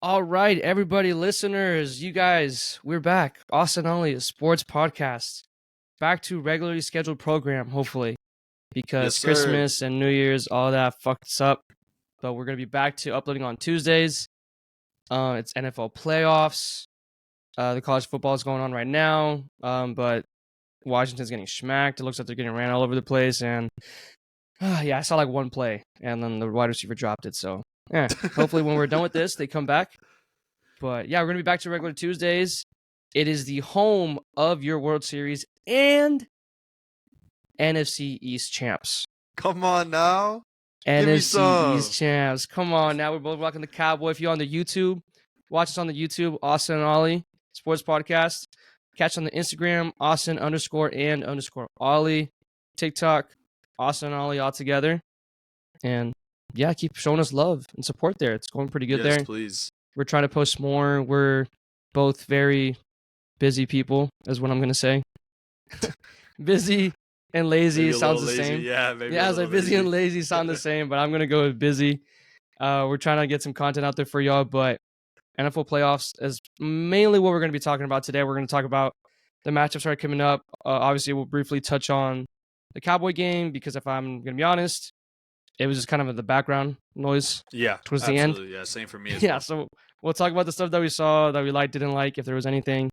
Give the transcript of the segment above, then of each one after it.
All right, everybody, listeners, you guys, we're back. Austin Only, a sports podcast. Back to regularly scheduled program, hopefully, Yes, because sir. Christmas and New Year's, all that fucked us up. But we're going to be back to uploading on Tuesdays. It's NFL playoffs. The college football is going on right now, but Washington's getting smacked. It looks like they're getting ran all over the place. And yeah, I saw like one play, and then the wide receiver dropped it. So yeah, hopefully when we're done with this, they come back. But yeah, we're going to be back to regular Tuesdays. It is the home of your World Series and NFC East champs. Come on now. Give me NFC some. East champs. Come on now. We're both rocking the Cowboy. If you're on the YouTube, watch us on the YouTube, Austin and Ollie Sports Podcast. Catch on the Instagram, Austin_and_Ollie. TikTok, Austin and Ollie all together. And yeah, keep showing us love and support there. It's going pretty good there. Yes, please. We're trying to post more. We're both very busy people, is what I'm going to say. Busy and lazy sounds the same. Yeah, maybe. Yeah, I was like, busy and lazy sound the same, but I'm going to go with busy. We're trying to get some content out there for y'all, but NFL playoffs is mainly what we're going to be talking about today. We're going to talk about the matchups are coming up. Obviously, we'll briefly touch on the Cowboy game because if I'm going to be honest, it was just kind of the background noise. Yeah, towards absolutely. the end. Yeah, same for me as Yeah, well. so we'll talk about the stuff that we saw, that we liked, didn't like, if there was anything.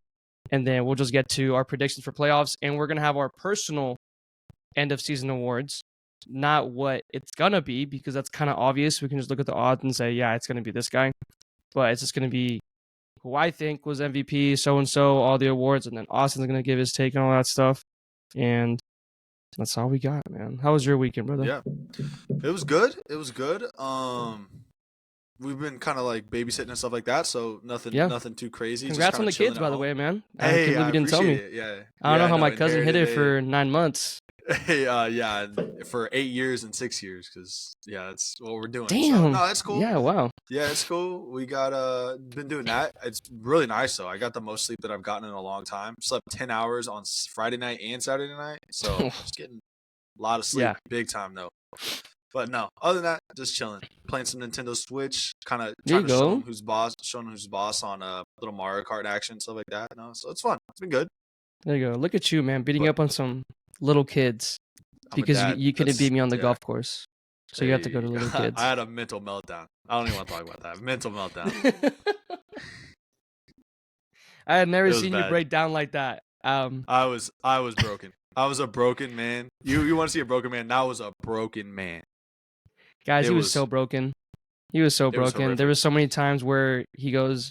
And then we'll just get to our predictions for playoffs. And we're going to have our personal end of season awards. Not what it's going to be, because that's kind of obvious. We can just look at the odds and say, yeah, it's going to be this guy. But it's just going to be who I think was MVP, so-and-so, all the awards. And then Austin's going to give his take on all that stuff. And that's all we got, man. How was your weekend, brother? Yeah, it was good. It was good. We've been kind of like babysitting and stuff like that, so nothing too crazy. Congrats on the kids, by the way, man. I can't believe you didn't tell me. It. Yeah, I don't know how my cousin hid it for 9 months. Yeah, for 8 years and 6 years, because that's what we're doing. Damn. So, no, that's cool. Yeah, wow. Yeah, it's cool. We got been doing that. It's really nice though. I got the most sleep that I've gotten in a long time. Slept 10 hours on Friday night and Saturday night, so just getting a lot of sleep. Yeah. Big time though. But no, other than that, just chilling, playing some Nintendo Switch, kind of There trying you to show go. him who's boss on little Mario Kart action, stuff like that. No, so it's fun. It's been good. There you go. Look at you, man, beating up on some little kids I'm a because dad. you couldn't beat me on the Yeah. golf course. So you have to go to little kids. I had a mental meltdown. I don't even want to talk about that. Mental meltdown. I had never It was seen you bad. break down like that. I was broken. I was a broken man. You want to see a broken man? That was a broken man. Guys, It he was was- so broken. He was so it was broken. There was so many times where he goes,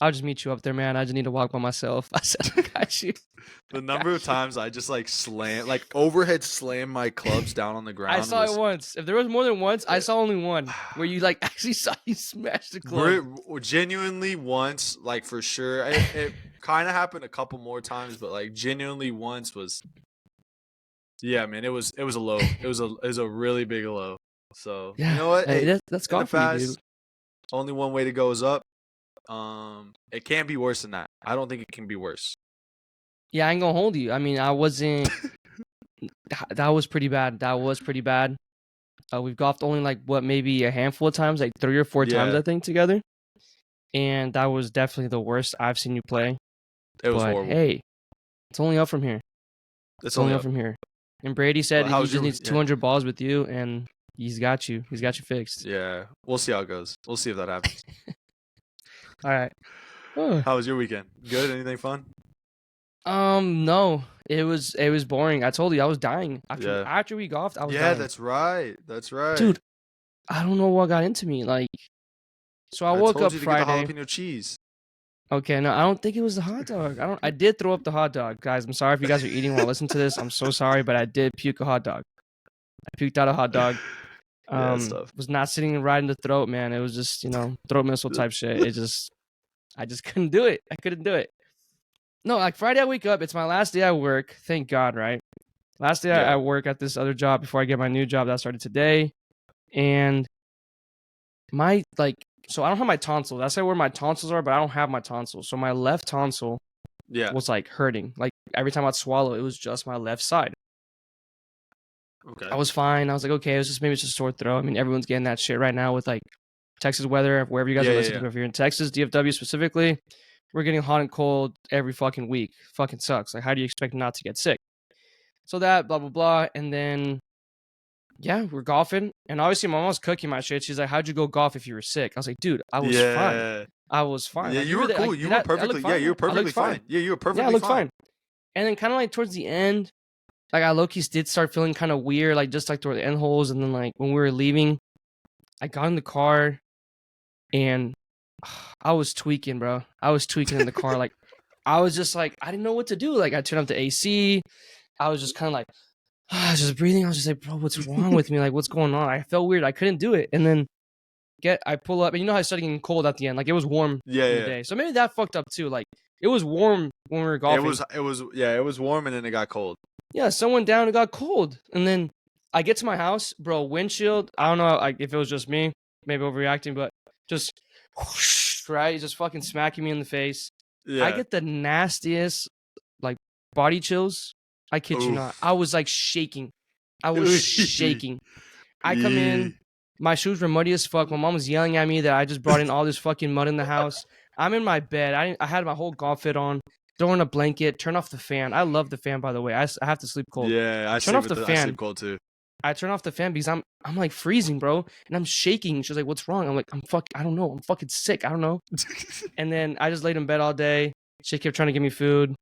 I'll just meet you up there, man. I just need to walk by myself. I said, I got you. The number of times I just overhead slam my clubs down on the ground. I saw it once. If there was more than once, I saw only one where you actually saw you smash the club. Genuinely once, for sure. It kind of happened a couple more times, but genuinely once was. Yeah, man, it was a low. It was a really big low. So Yeah. you know what? Hey, that's in the golf for you, past, dude. only one way to go is up. It can't be worse than that. I don't think it can be worse. Yeah, I ain't gonna hold you. I mean, I wasn't. That was pretty bad. We've golfed only maybe a handful of times, 3 or 4 times, Yeah. I think, together. And that was definitely the worst I've seen you play. It was But horrible. hey, it's only up from here. It's It's only up from here. And Brady said Well, how he was just your needs week- 200 balls with you, and he's got you. He's got you fixed. Yeah, we'll see how it goes. We'll see if that happens. All right. Oh. How was your weekend? Good? Anything fun? No. It was boring. I told you I was dying Yeah. after we golfed. I was dying. That's right. That's right. Dude, I don't know what got into me. So I woke told up you to Friday. get the jalapeno cheese. Okay, no, I don't think it was the hot dog. I did throw up the hot dog, guys. I'm sorry if you guys are eating while listening to this. I'm so sorry, but I did puke a hot dog. I puked out a hot dog. Yeah, that's tough. Was not sitting right in the throat, man. It was just, throat missile type shit. I just couldn't do it. I couldn't do it. No, Friday I wake up. It's my last day at work. Thank God, right? Last day Yeah. I work at this other job before I get my new job that started today. And so I don't have my tonsils. That's where my tonsils are, but I don't have my tonsils. So my left tonsil Yeah. was hurting. Every time I'd swallow, it was just my left side. Okay. I was fine. I was like, okay, maybe it's just sore throat. I mean, everyone's getting that shit right now with Texas weather, wherever you guys are listening yeah. to. If you're in Texas, DFW specifically, we're getting hot and cold every fucking week. Fucking sucks. Like, how do you expect not to get sick? So that, blah, blah, blah. And then, yeah, we're golfing. And obviously, my mom was cooking my shit. She's like, how'd you go golf if you were sick? I was like, dude, I was fine. Yeah. I was fine. Yeah, Like, you you were really, cool. like, You were I look perfectly. Yeah, fine. you were I perfectly looked fine. Yeah, you were Yeah, I perfectly looked fine. fine. And then kind of like towards the end, like I low-key did start feeling kind of weird, like just like toward the end holes. And then like when we were leaving, I got in the car and I was tweaking, bro. I was tweaking in the car. Like I was just like, I didn't know what to do. Like I turned up the AC. I was just kind of like, just breathing. I was just like, bro, what's wrong with me? Like, what's going on? I felt weird. I couldn't do it. And then I pull up, and you know how it started getting cold at the end. Like it was warm Yeah, in the yeah. day. So maybe that fucked up too. Like it was warm when we were golfing. It was warm and then it got cold. Yeah, sun went down, it got cold. And then I get to my house, bro, windshield, I don't know like if it was just me, maybe overreacting, but just whoosh, right? Just fucking smacking me in the face. I Yeah. get the nastiest like body chills. I kid you not. Oof. I was like shaking. I was shaking. I come in, my shoes were muddy as fuck. My mom was yelling at me that I just brought in all this fucking mud in the house. I'm in my bed. I had my whole golf fit on. Throw in a blanket. Turn off the fan. I love the fan, by the way. I have to sleep cold. Yeah, I Turn off the I fan. sleep cold too. I turn off the fan because I'm like freezing, bro, and I'm shaking. She's like, "What's wrong?" I'm like, I don't know. I'm fucking sick. I don't know." And then I just laid in bed all day. She kept trying to give me food.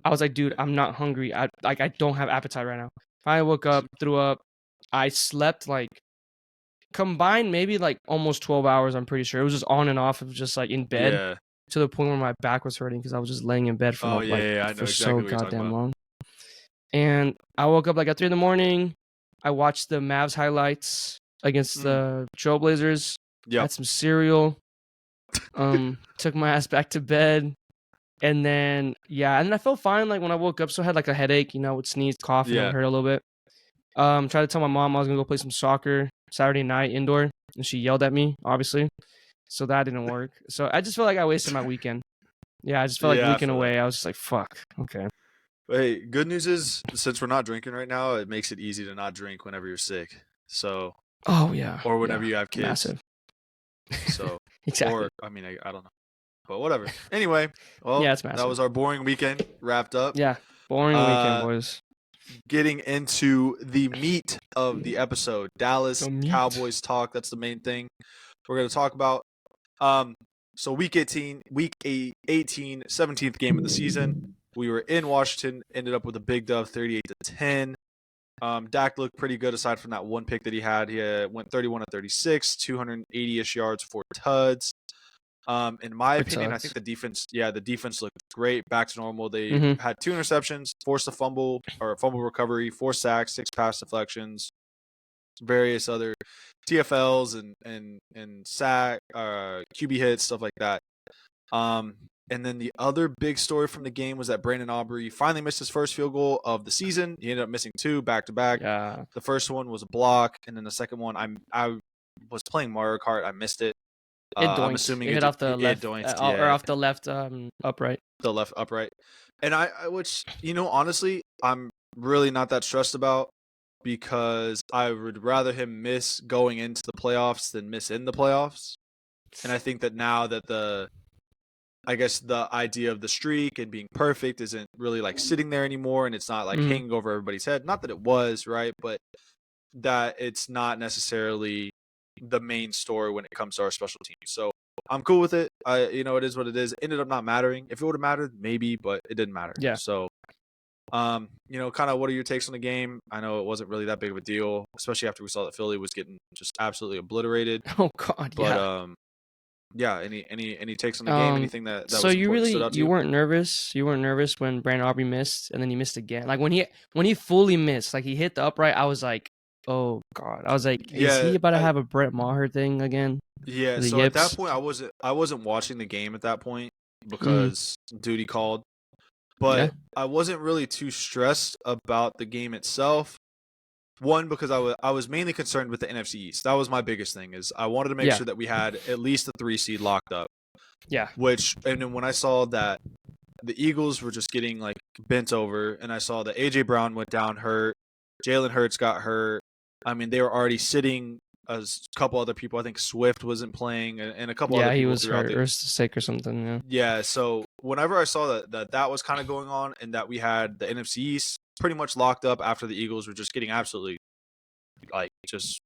I was like, "Dude, I'm not hungry. I don't have appetite right now." Finally woke up, threw up. I slept like combined maybe like almost 12 hours. I'm pretty sure it was just on and off. It was just like in bed Yeah. to the point where my back was hurting because I was just laying in bed for Oh yeah, I know for exactly so what you're talking goddamn about. long. And I woke up like at 3 in the morning. I watched the Mavs highlights against the Trailblazers. Yep. Had some cereal. Took my ass back to bed. And then and then I felt fine like when I woke up. So I had like a headache, you know, would sneeze, cough, and it would hurt a little bit. Tried to tell my mom I was gonna go play some soccer Saturday night indoor, and she yelled at me, obviously. So that didn't work. So I just felt like I wasted my weekend. Yeah, I just felt like weekend away. I was just like, fuck. Okay. Hey, good news is since we're not drinking right now, it makes it easy to not drink whenever you're sick. So. Oh yeah. Or whenever you have kids. Massive. So. Exactly. Or I mean, I don't know, but whatever. Anyway, well, yeah, it's massive. that was our boring weekend wrapped up. Yeah, boring weekend, boys. Getting into the meat of the episode, Dallas Cowboys talk. That's the main thing we're going to talk about. So week 18, 17th game of the season. We were in Washington, ended up with a big dub, 38-10. Dak looked pretty good aside from that one pick that he had. He went 31 of 36, 280-ish yards, 4 tuds. In my opinion, I think the defense looked great, back to normal. They had 2 interceptions, forced a fumble recovery, 4 sacks, 6 pass deflections, various other TFLs and sack, QB hits, stuff like that. And then the other big story from the game was that Brandon Aubrey finally missed his first field goal of the season. He ended up missing 2 back-to-back. Yeah. The first one was a block, and then the second one, I was playing Mario Kart. I missed it. I'm assuming it hit off the left, or off the left upright. The left upright. And which, honestly, I'm really not that stressed about because I would rather him miss going into the playoffs than miss in the playoffs. And I think that now that the idea of the streak and being perfect isn't really like sitting there anymore, and it's not like hanging over everybody's head. Not that it was, right? But that it's not necessarily the main story when it comes to our special teams. So I'm cool with it. It is what it is. It ended up not mattering. If it would have mattered, maybe, but it didn't matter. Yeah. So, kind of what are your takes on the game? I know it wasn't really that big of a deal, especially after we saw that Philly was getting just absolutely obliterated. Oh God, but, yeah. Any takes on the game? Anything that so was you really really stood out to you weren't nervous? You weren't nervous when Brandon Aubrey missed and then he missed again? Like when he fully missed, like he hit the upright, I was like, oh God. I was like, is he about to have a Brett Maher thing again? Yeah, so at that point I wasn't watching the game at that point because duty called. But I wasn't really too stressed about the game itself. One, because I was mainly concerned with the NFC East. That was my biggest thing, is I wanted to make sure that we had at least the 3 seed locked up. Yeah. And then when I saw that the Eagles were just getting like bent over, and I saw that AJ Brown went down hurt, Jalen Hurts got hurt. I mean, they were already sitting a couple other people. I think Swift wasn't playing, and a couple Yeah, other he people was throughout hurt the. or sick or something. Yeah. Yeah, so whenever I saw that was kind of going on, and that we had the NFC East pretty much locked up after the Eagles were just getting absolutely like just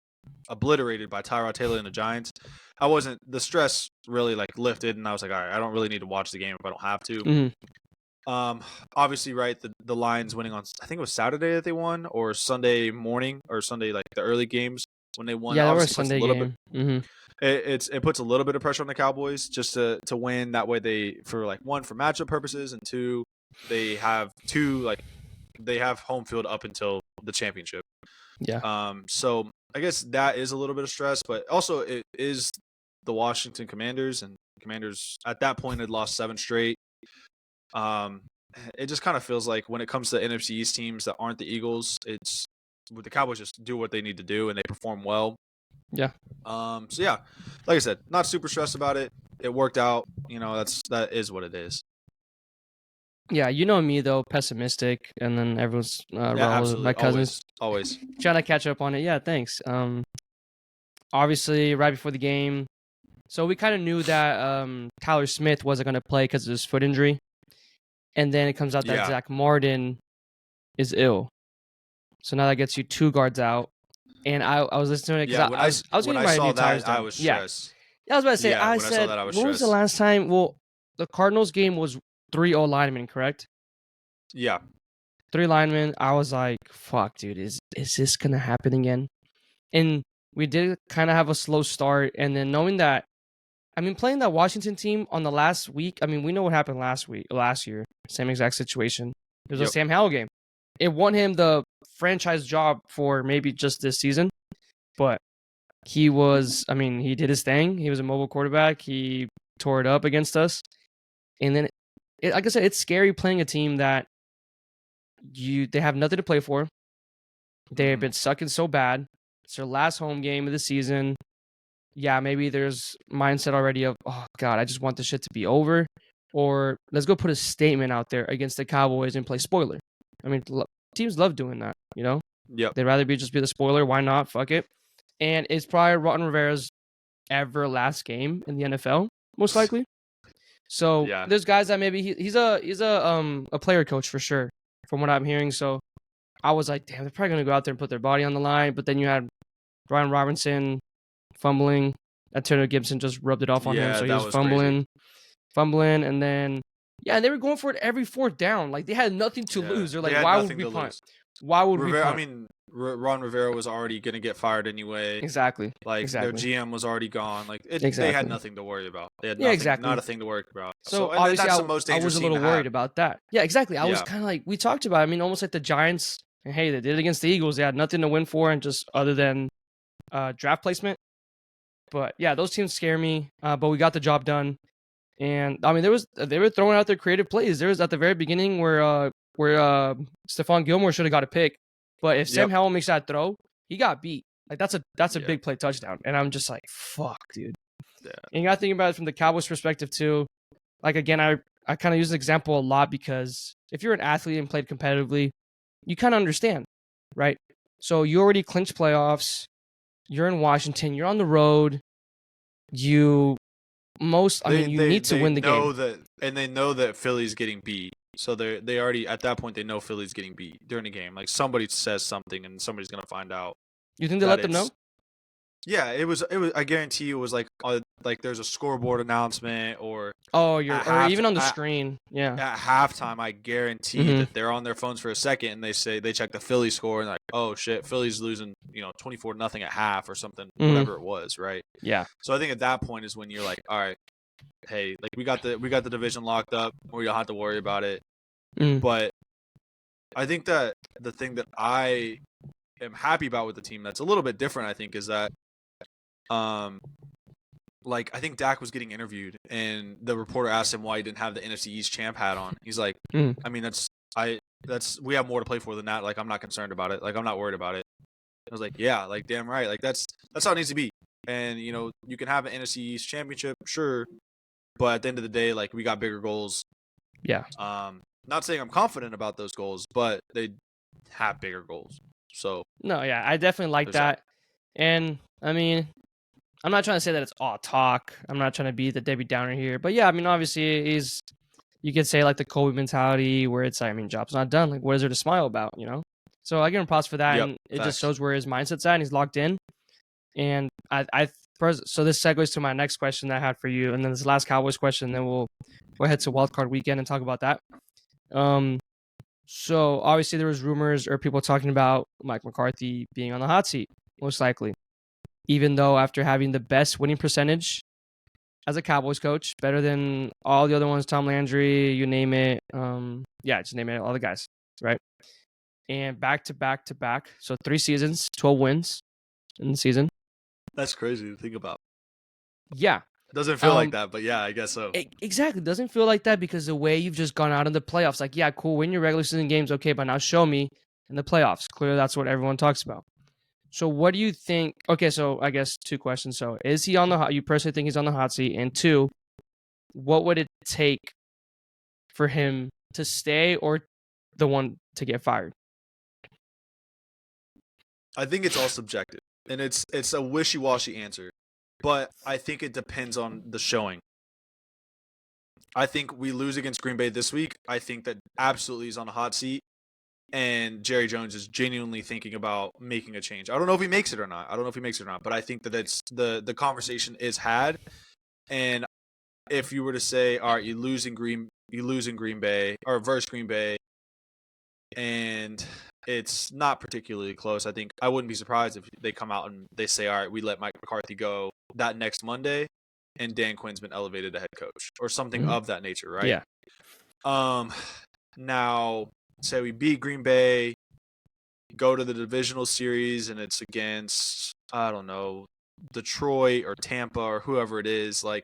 obliterated by Tyrod Taylor and the Giants, the stress really like lifted, and I was like, all right, I don't really need to watch the game if I don't have to. Hmm. Obviously, right, the Lions winning on, I think it was Saturday that they won, or Sunday morning, or Sunday, like the early games when they won. Yeah, there was a Obviously puts a Sunday little bit. game. Hmm. It puts a little bit of pressure on the Cowboys just to win. That way, they, for like, one, for matchup purposes, and two, they have home field up until the championship. Yeah. So I guess that is a little bit of stress, but also it is the Washington Commanders, and Commanders at that point had lost 7 straight. It just kind of feels like when it comes to NFC East teams that aren't the Eagles, it's the Cowboys just do what they need to do and they perform well. Yeah. So yeah, like I said, not super stressed about it. It worked out. That is what it is. Yeah, you know me though, pessimistic, and then everyone's Yeah, Raul, absolutely. my cousins, Always. trying to catch up on it. Yeah, thanks. Obviously, right before the game, so we kind of knew that Tyler Smith wasn't going to play because of his foot injury, and then it comes out that Yeah. Zach Martin is ill. So now that gets you 2 guards out, and I was listening to it because I was when getting I my saw new tires that, I done. was Yeah, stressed. I was about to say. Yeah, I when I saw said, that, I was when was the stressed. last time? Well, the Cardinals game was 3 linemen, correct? Yeah. 3 linemen. I was like, fuck, dude, is this gonna happen again? And we did kind of have a slow start, and then knowing that, I mean, playing that Washington team on the last week, I mean, we know what happened last year, same exact situation. It was a Yep. Sam Howell game. It won him the franchise job for maybe just this season, but he did his thing. He was a mobile quarterback. He tore it up against us. And then, like I said, it's scary playing a team that they have nothing to play for. They've been sucking so bad. It's their last home game of the season. Yeah, maybe there's mindset already of, oh God, I just want this shit to be over. Or let's go put a statement out there against the Cowboys and play spoiler. I mean, teams love doing that, you know? Yep. They'd rather just be the spoiler. Why not? Fuck it. And it's probably Ron Rivera's ever last game in the NFL, most likely. So Yeah. there's guys that maybe he's a player coach for sure, from what I'm hearing. So I was like, damn, they're probably gonna go out there and put their body on the line. But then you had Brian Robinson fumbling. Antonio Gibson just rubbed it off on him, so he was fumbling, and then they were going for it every 4th down. Like they had nothing to lose. They're like, why would we punt? Why would we punt? I mean, Ron Rivera was already gonna get fired anyway. Exactly. Like their GM was already gone. Like they had nothing to worry about. They had nothing, not a thing to worry about. So and obviously, that's the most I was a little worried about that. Yeah, exactly. I was kind of like, we talked about. I mean, almost like the Giants. And hey, they did it against the Eagles. They had nothing to win for, and just other than draft placement. But yeah, those teams scare me. But we got the job done, and I mean, they were throwing out their creative plays. There was at the very beginning where Stephon Gilmore should have got a pick, but if Sam Howell makes that throw, he got beat. Like that's a big play touchdown, and I'm just like, fuck, dude. Yeah. And you got to think about it from the Cowboys' perspective too. Like again, I kind of use an example a lot because if you're an athlete and played competitively, you kind of understand, right? So you already clinched playoffs. You're in Washington. You're on the road. You need to win the game. And they know that Philly's getting beat. So they already, at that point, they know Philly's getting beat during the game. Like somebody says something and somebody's gonna find out. You think they let them know? Yeah, it was. I guarantee you, it was like there's a scoreboard announcement or or even on the screen. Yeah. At halftime, I guarantee that they're on their phones for a second and they check the Philly score and like, oh shit, Philly's losing 24-0 at half or something, whatever it was, right? Yeah. So I think at that point is when you're like, all right, hey, like we got the division locked up, we don't have to worry about it. But I think that the thing that I am happy about with the team that's a little bit different, I think, is that like I think Dak was getting interviewed and the reporter asked him why he didn't have the NFC East champ hat on. He's like, I mean, we have more to play for than that. Like I'm not concerned about it. Like I'm not worried about it. I was like, yeah, like damn right. Like that's how it needs to be. And you can have an NFC East championship, sure, but at the end of the day, like we got bigger goals. Yeah. Not saying I'm confident about those goals, but they have bigger goals. So no, yeah, I definitely like that. And I mean, I'm not trying to say that it's all talk. I'm not trying to be the Debbie Downer here. But yeah, I mean, obviously, you could say like the Kobe mentality where it's like, I mean, job's not done. Like, what is there to smile about, you know? So I give him props for that. Yep, And it just facts. shows where his mindset's at and he's locked in. And so this segues to my next question that I had for you. And then this last Cowboys question. Then we'll head to wildcard weekend and talk about that. So obviously there was rumors or people talking about Mike McCarthy being on the hot seat, most likely. Even though after having the best winning percentage as a Cowboys coach, better than all the other ones, Tom Landry, you name it. Yeah, just name it, all the guys, right? And back to back to back. So 3 seasons, 12 wins in the season. That's crazy to think about. Yeah. It doesn't feel like that, but yeah, I guess so. Exactly. It doesn't feel like that because the way you've just gone out in the playoffs, like, yeah, cool, win your regular season games, okay, but now show me in the playoffs. Clearly, that's what everyone talks about. So, what do you think? Okay, so I guess 2 questions. So, is he on the hot? You personally think he's on the hot seat? And 2, what would it take for him to stay or the one to get fired? I think it's all subjective, and it's a wishy-washy answer, but I think it depends on the showing. I think we lose against Green Bay this week. I think that absolutely is on the hot seat, and Jerry Jones is genuinely thinking about making a change. I don't know if he makes it or not. But I think that it's the conversation is had, and if you were to say, all right, you lose in Green Bay or versus Green Bay, and it's not particularly close. I think I wouldn't be surprised if they come out and they say, all right, we let Mike McCarthy go that next Monday, and Dan Quinn's been elevated to head coach or something of that nature, right? Yeah. Now, say we beat Green Bay, go to the divisional series, and it's against, I don't know, Detroit or Tampa or whoever it is, like,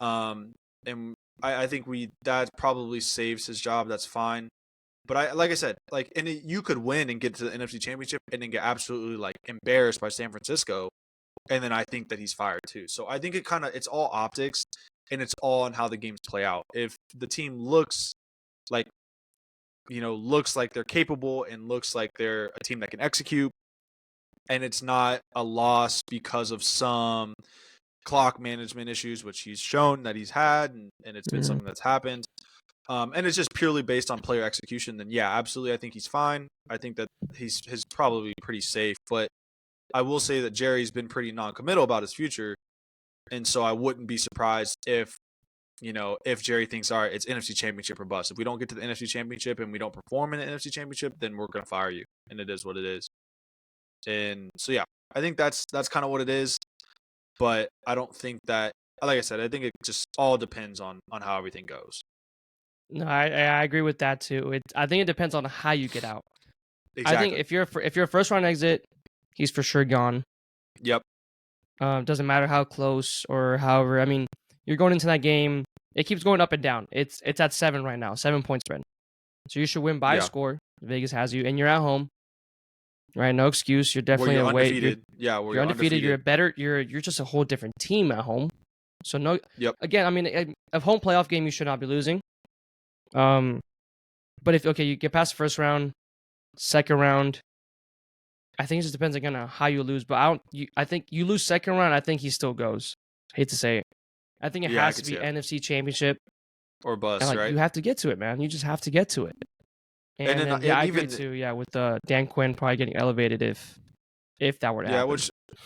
and I think that probably saves his job. That's fine. But like I said, like, and you could win and get to the NFC Championship and then get absolutely like embarrassed by San Francisco, and then I think that he's fired too. So I think it's all optics, and it's all on how the games play out. If the team looks like they're capable and looks like they're a team that can execute, and it's not a loss because of some clock management issues, which he's shown that he's had, and it's been something that's happened. And it's just purely based on player execution, then yeah, absolutely, I think he's fine. I think that he's probably pretty safe. But I will say that Jerry's been pretty non-committal about his future, and so I wouldn't be surprised if Jerry thinks, all right, it's NFC Championship or bust. If we don't get to the NFC Championship and we don't perform in the NFC Championship, then we're gonna fire you, and it is what it is. And so yeah, I think that's kind of what it is. But I don't think that, like I said, I think it just all depends on how everything goes. No, I agree with that too. I think it depends on how you get out. Exactly. I think if you're a first round exit, he's for sure gone. Yep. Doesn't matter how close or however. I mean, you're going into that game. It keeps going up and down. It's at 7 right now, 7-point spread. So you should win by a score. Vegas has you, and you're at home. Right, no excuse. You're definitely you're away. undefeated. You're undefeated. You're a better. You're just a whole different team at home. So no. Yep. Again, I mean, a home playoff game you should not be losing. But if you get past the first round, second round, I think it just depends again on how you lose. But I think you lose second round. I think he still goes. Hate to say it. I think it has to be NFC Championship or bust. Right. You have to get to it, man. You just have to get to it. And then, I agree too. Yeah, with Dan Quinn probably getting elevated if that were to happen.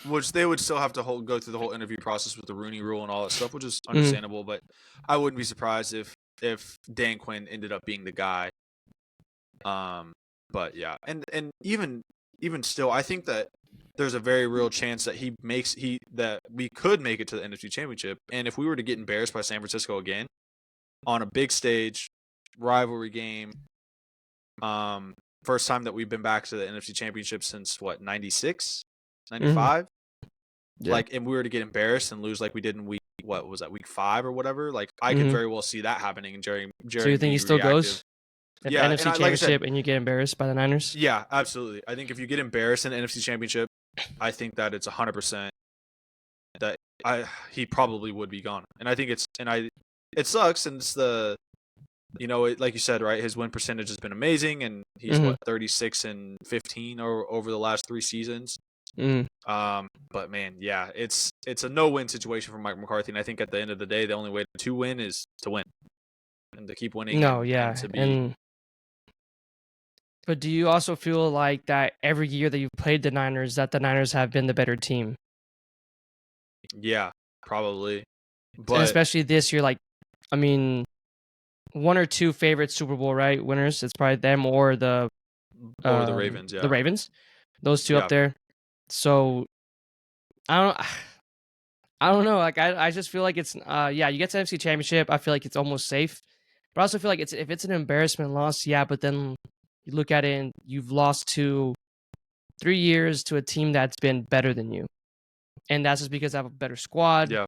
Which they would still have to go through the whole interview process with the Rooney Rule and all that stuff, which is understandable. But I wouldn't be surprised if Dan Quinn ended up being the guy. But yeah, and even still, I think that there's a very real chance that that we could make it to the NFC Championship, and if we were to get embarrassed by San Francisco again on a big stage, rivalry game, first time that we've been back to the NFC Championship since what, 96, 95? Yeah. Like, and we were to get embarrassed and lose like we did in week 5 or whatever. Like, I could very well see that happening. And Jerry. So you think he still goes? At the NFC Championship, and you get embarrassed by the Niners? Yeah, absolutely. I think if you get embarrassed in the NFC Championship, I think that it's 100% that he probably would be gone. And I think it sucks, and it's like you said, right? His win percentage has been amazing, and he's 36-15 over the last 3 seasons. Mm. But man, yeah, it's a no-win situation for Mike McCarthy, and I think at the end of the day, the only way to win is to win and to keep winning No, and yeah, to be and but do you also feel like that every year that you've played the Niners, that the Niners have been the better team, yeah, probably. and But especially this year? Like, I mean, one or two favorite Super Bowl winners. It's probably them or the Ravens, the yeah. Ravens. Those two up Yeah. there. So I don't. I don't know. Like I just feel like it's yeah, you get to NFC Championship, I feel like it's almost safe. But I also feel like it's if it's an embarrassment loss, yeah, but then you look at it and you've lost to 3 years to a team that's been better than you. And that's just because I have a better squad, Yeah.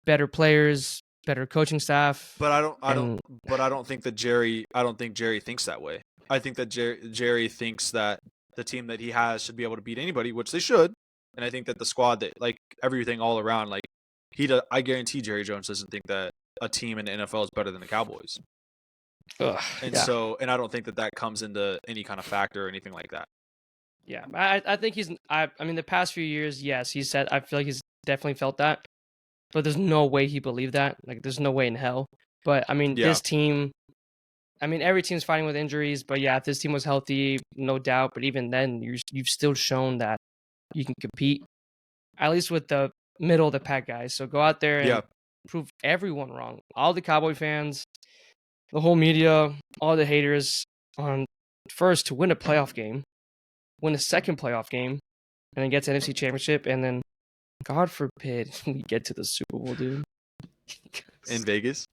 better players, better coaching staff. But And I don't think that Jerry thinks that way. I think that Jerry thinks that the team that he has should be able to beat anybody, which they should. And I think that the squad that like everything all around, like I guarantee Jerry Jones doesn't think that a team in the NFL is better than the Cowboys. And yeah. so, and I don't think that that comes into any kind of factor or anything like that. Yeah. I think I mean the past few years, yes, he said I feel like he's definitely felt that. But there's no way he believed that. Like there's no way in hell. But I mean, Yeah. this team, I mean, every team's fighting with injuries, but yeah, if this team was healthy, no doubt. But even then, you've still shown that you can compete, at least with the middle of the pack guys. So go out there and Yeah. prove everyone wrong. All the Cowboy fans, the whole media, all the haters on first to win a playoff game, win a second playoff game, and then get to NFC Championship, and then God forbid we get to the Super Bowl, dude. In Vegas.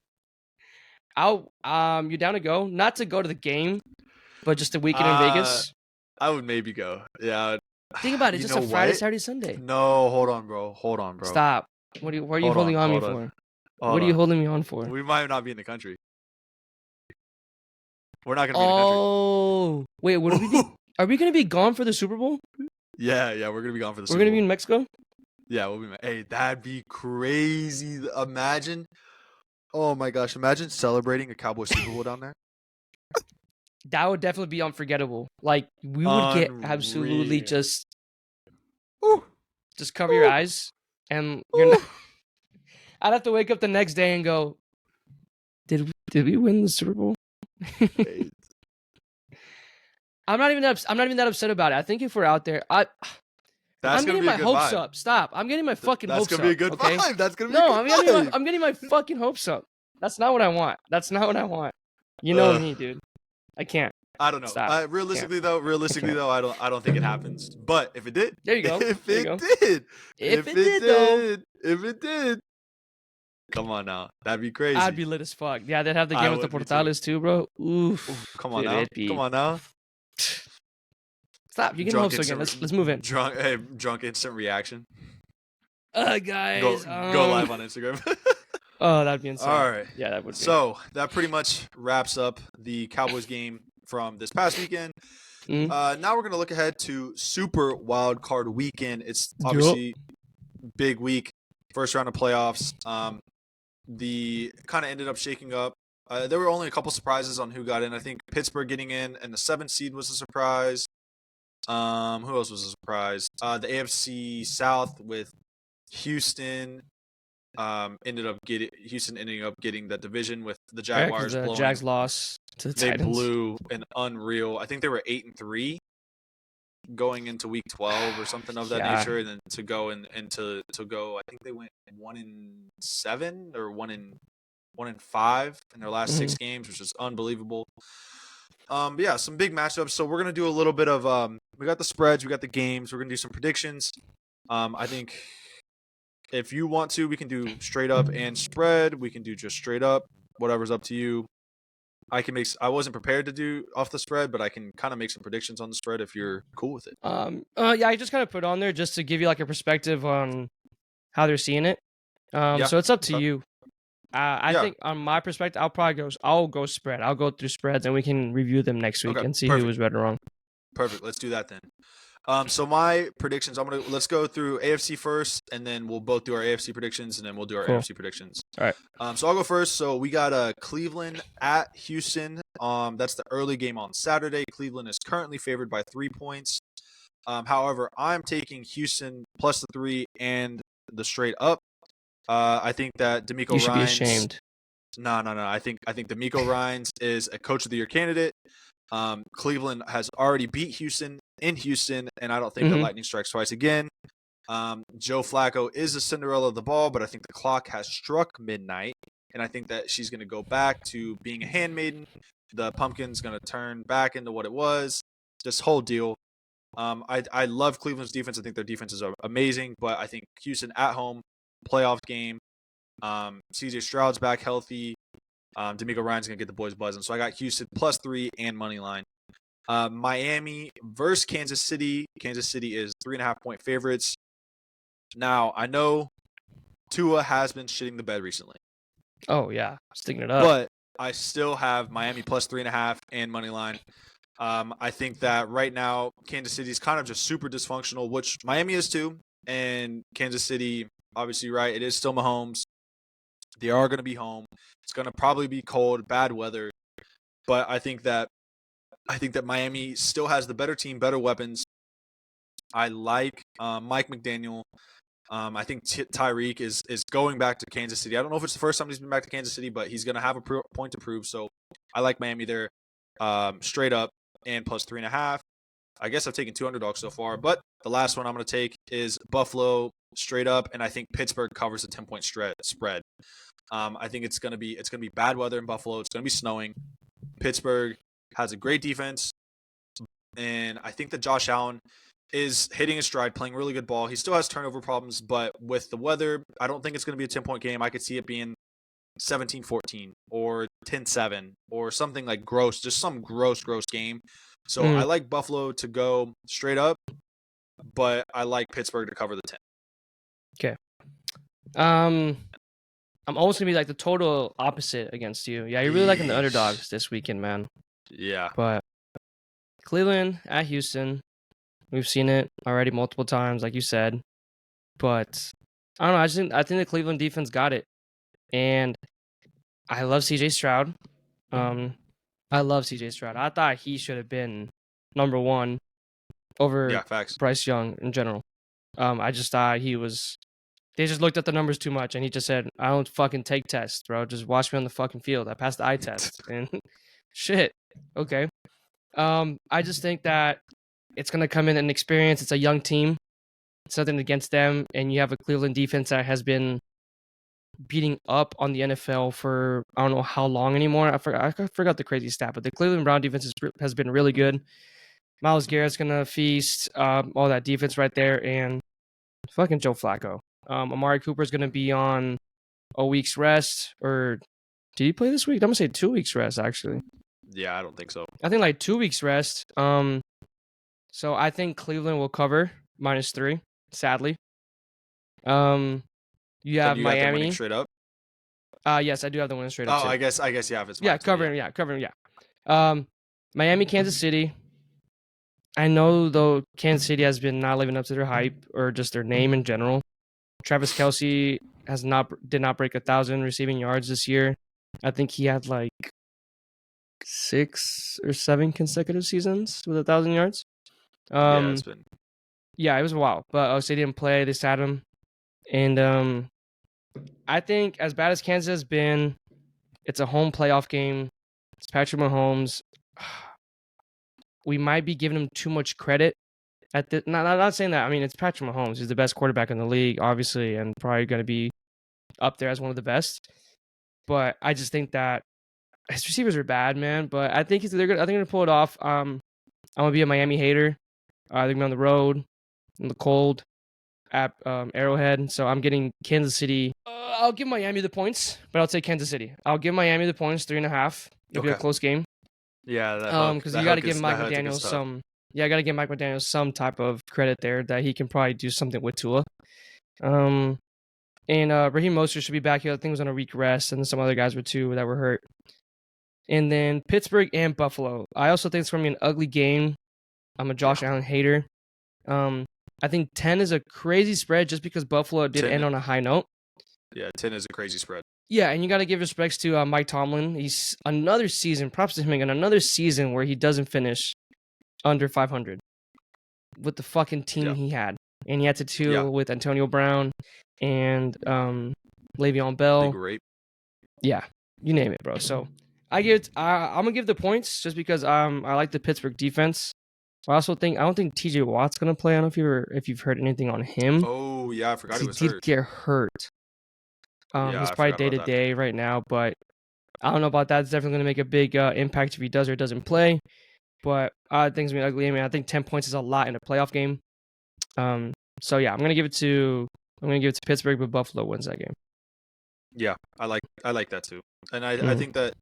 You down to go? Not to go to the game, but just a weekend in Vegas. I would maybe go. Yeah. Think about it, You just know a Friday, what? Saturday, Sunday. No, hold on, bro. Stop. What are you Hold holding on, on me hold on. for? Hold What are you on. holding me on for? We might not be in the country. We're not gonna be in the Oh, wait, are we gonna be gone for the Super Bowl? country. Yeah, we're gonna be gone for the We're Super gonna Bowl. be in Mexico? Yeah, we'll be. Hey, that'd be crazy. Imagine. Oh my gosh, imagine celebrating a Cowboy Super Bowl down there. That would definitely be unforgettable. Like we would get absolutely Unreal. just Ooh. cover your eyes and you're not. I'd have to wake up the next day and go, did we win the Super Bowl? I'm not even that upset about it. I think if we're out there, I'm getting my hopes up. Stop. I'm getting my fucking hopes up. That's gonna be a good okay? vibe. That's gonna be a good vibe. I'm getting my fucking hopes up. That's not what I want. You know me, dude. I can't. I don't know. Stop. Realistically though, I don't think it happens. But if it did, There you go. If There you it go. did, If it did, though. if it did, come on now, that'd be crazy. I'd be lit as fuck. Yeah, they'd have the I game with the would be too. Portales too, bro. Oof. Come on Dude, now, it'd be- come on now. Stop. You're getting hopes again. Let's move in. Drunk instant reaction. Guys. Go live on Instagram. Oh, that'd be insane. All right. Yeah, that would be. So that pretty much wraps up the Cowboys game from this past weekend. Mhm. Now we're gonna look ahead to Super Wild Card Weekend. It's obviously big week, first round of playoffs. The kind of ended up shaking up. There were only a couple surprises on who got in. I think Pittsburgh getting in and the 7th seed was a surprise. Who else was a surprise? The AFC South with Houston. Houston ending up getting that division with the Jaguars. The blowing. Jags lost to the They Titans. blew an unreal. I think they were 8-3 going into week 12 or something of that Yeah. nature, and then to go and to go. I think they went 1-7 or 1-5 in their last 6 games, which is unbelievable. But yeah, some big matchups. So we're gonna do a little bit of we got the spreads, we got the games. We're gonna do some predictions. I think if you want to, we can do straight up and spread. We can do just straight up. Whatever's up to you. I wasn't prepared to do off the spread, but I can kind of make some predictions on the spread if you're cool with it. Yeah, I just kind of put on there just to give you like a perspective on how they're seeing it. So it's up to you. I think on my perspective, I'll go spread. I'll go through spreads and we can review them next week and see who was right or wrong. Perfect. Let's do that then. So my predictions, let's go through AFC first, and then we'll both do our AFC predictions, and then we'll do our NFC predictions. All right. So I'll go first. So we got Cleveland at Houston. That's the early game on Saturday. Cleveland is currently favored by 3 points. However, I'm taking Houston plus the 3 and the straight up. I think that You D'Amico should be Ryans. ashamed. No. I think D'Amico Ryans is a coach of the year candidate. Cleveland has already beat Houston in Houston, and I don't think the Mm-hmm. Lightning strikes twice again. Joe Flacco is the Cinderella of the ball, but I think the clock has struck midnight, and I think that she's going to go back to being a handmaiden. The pumpkin's going to turn back into what it was. This whole deal. I love Cleveland's defense. I think their defenses are amazing, but I think Houston at home, playoff game. CJ Stroud's back healthy. D'Amico Ryan's going to get the boys buzzing. So I got Houston plus 3 and money line. Miami versus Kansas City. Kansas City is 3.5-point favorites. Now, I know Tua has been shitting the bed recently, Oh yeah, sticking it up. but I still have Miami plus 3.5 and money line. I think that right now Kansas City is kind of just super dysfunctional, which Miami is too. And Kansas City, obviously, right? It is still Mahomes. They are going to be home. It's going to probably be cold, bad weather. But I think that Miami still has the better team, better weapons. I like Mike McDaniel. I think Tyreek is going back to Kansas City. I don't know if it's the first time he's been back to Kansas City, but he's going to have a point to prove. So I like Miami there, straight up and plus 3.5. I guess I've taken 2 underdogs so far, but the last one I'm going to take is Buffalo straight up, and I think Pittsburgh covers a 10-point spread. I think it's going to be bad weather in Buffalo. It's going to be snowing. Pittsburgh has a great defense, and I think that Josh Allen is hitting his stride, playing really good ball. He still has turnover problems, but with the weather, I don't think it's going to be a 10-point game. I could see it being 17-14 or 10-7 or something like gross, just some gross game. So I like Buffalo to go straight up, but I like Pittsburgh to cover the 10. Okay. I'm almost gonna be like the total opposite against you. Yeah, you're really liking the underdogs this weekend, man. Yeah. But Cleveland at Houston, we've seen it already multiple times, like you said. But I don't know. I think the Cleveland defense got it, and I love CJ Stroud. I love CJ Stroud. I thought he should have been number one over Facts. Bryce Young in general. I just thought he was. They just looked at the numbers too much, and he just said, "I don't fucking take tests, bro. Just watch me on the fucking field. I passed the eye test." And shit, okay. I just think that it's gonna come in an experience. It's a young team. It's nothing against them, and you have a Cleveland defense that has been beating up on the NFL for I don't know how long anymore. I forgot the crazy stat, but the Cleveland Brown defense has been really good. Myles Garrett's gonna feast all that defense right there, and fucking Joe Flacco. Amari Cooper's gonna be on a week's rest, or did he play this week? I'm gonna say 2 weeks rest actually. Yeah, I don't think so. I think like 2 weeks rest. So I think Cleveland will cover -3. Sadly. You have you Miami. got them winning straight up? Yes, I do have the winning straight up. Oh, too. I guess yeah. If it's covering. Yeah, covering. Yeah. Miami, Kansas City. I know though Kansas City has been not living up to their hype or just their name in general. Travis Kelce did not break 1,000 receiving yards this year. I think he had like 6 or 7 consecutive seasons with 1,000 yards. Yeah, it's been. Yeah, it was a while, but they didn't play. They sat him, and I think as bad as Kansas has been, it's a home playoff game. It's Patrick Mahomes. We might be giving him too much credit. Not saying that. I mean, it's Patrick Mahomes. He's the best quarterback in the league, obviously, and probably going to be up there as one of the best. But I just think that his receivers are bad, man. But I think they're going to pull it off. I'm gonna be a Miami hater. They're gonna be on the road in the cold at Arrowhead. So I'm getting Kansas City. I'll give Miami the points, but I'll take Kansas City. I'll give Miami the points, 3.5. It'll be a close game. Yeah, because you got to give Mike McDaniel some. Yeah, I got to give Mike McDaniel some type of credit there that he can probably do something with Tua. And Raheem Mostert should be back here. I think he was on a week rest, and some other guys were too that were hurt. And then Pittsburgh and Buffalo. I also think it's going to be an ugly game. I'm a Josh Allen hater. I think 10 is a crazy spread just because Buffalo did end on a high note. Yeah, 10 is a crazy spread. Yeah, and you got to give respects to Mike Tomlin. He's another season, props to him again, another season where he doesn't finish under 500. with the fucking team Yeah. he had, and he had to deal with Antonio Brown and Le'Veon The Bell. grape. Yeah, you name it, bro. So I'm gonna give the points just because I like the Pittsburgh defense. I also think I don't think TJ Watt's gonna play. I don't know if you've heard anything on him. Oh yeah, I forgot he was Did hurt. get hurt. Yeah, He's I probably forgot day about to that. day right now, but I don't know about that. It's definitely gonna make a big impact if he does or doesn't play. But things gonna be ugly. I mean, I think 10 points is a lot in a playoff game. So yeah, I'm gonna give it to Pittsburgh, but Buffalo wins that game. Yeah, I like that too, and I think that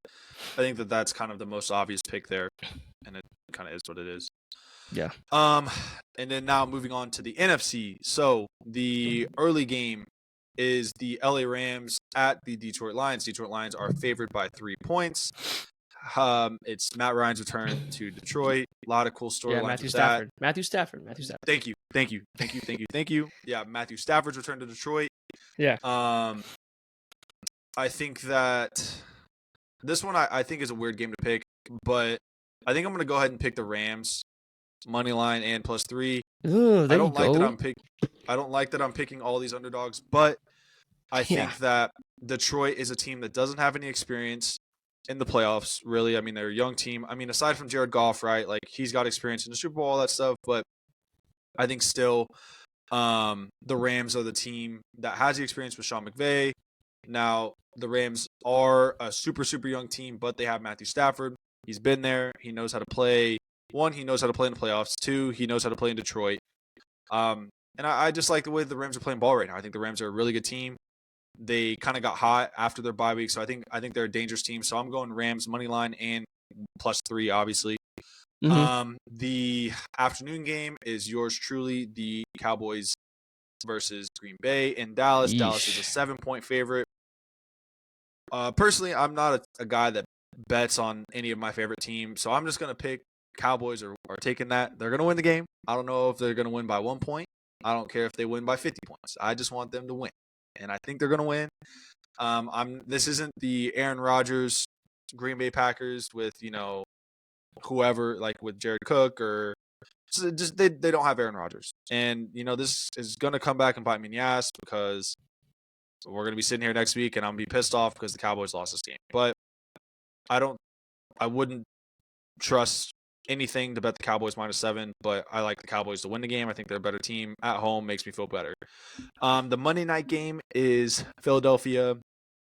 that's kind of the most obvious pick there, and it kind of is what it is. Yeah. And then now moving on to the NFC. So the early game is the LA Rams at the Detroit Lions. Detroit Lions are favored by 3 points. It's Matt Ryan's return to Detroit. A lot of cool storylines with that. Matthew Stafford. Thank you. Yeah, Matthew Stafford's return to Detroit. Yeah. I think that this one I think is a weird game to pick, but I think I'm gonna go ahead and pick the Rams money line and +3. Ooh, I don't like that I'm picking all these underdogs, but I think that Detroit is a team that doesn't have any experience in the playoffs, really. I mean, they're a young team. I mean, aside from Jared Goff, right? Like, he's got experience in the Super Bowl, all that stuff, but I think still the Rams are the team that has the experience with Sean McVay. Now, the Rams are a super, super young team, but they have Matthew Stafford. He's been there. He knows how to play. One, he knows how to play in the playoffs. Two, he knows how to play in Detroit. And I just like the way the Rams are playing ball right now. I think the Rams are a really good team. They kind of got hot after their bye week, so I think they're a dangerous team. So I'm going Rams money line and +3, obviously. Mm-hmm. The afternoon game is yours truly, the Cowboys versus Green Bay in Dallas. Yeesh. Dallas is a 7-point favorite. Personally, I'm not a guy that bets on any of my favorite teams, so I'm just going to pick Cowboys are taking that. They're going to win the game. I don't know if they're going to win by 1 point. I don't care if they win by 50 points. I just want them to win, and I think they're going to win. This isn't the Aaron Rodgers Green Bay Packers with, whoever, like with Jared Cook or just they don't have Aaron Rodgers. And, this is going to come back and bite me in the ass because we're going to be sitting here next week and I'm going to be pissed off because the Cowboys lost this game. But I wouldn't trust anything to bet the Cowboys -7, but I like the Cowboys to win the game. I think they're a better team at home, makes me feel better. The Monday night game is Philadelphia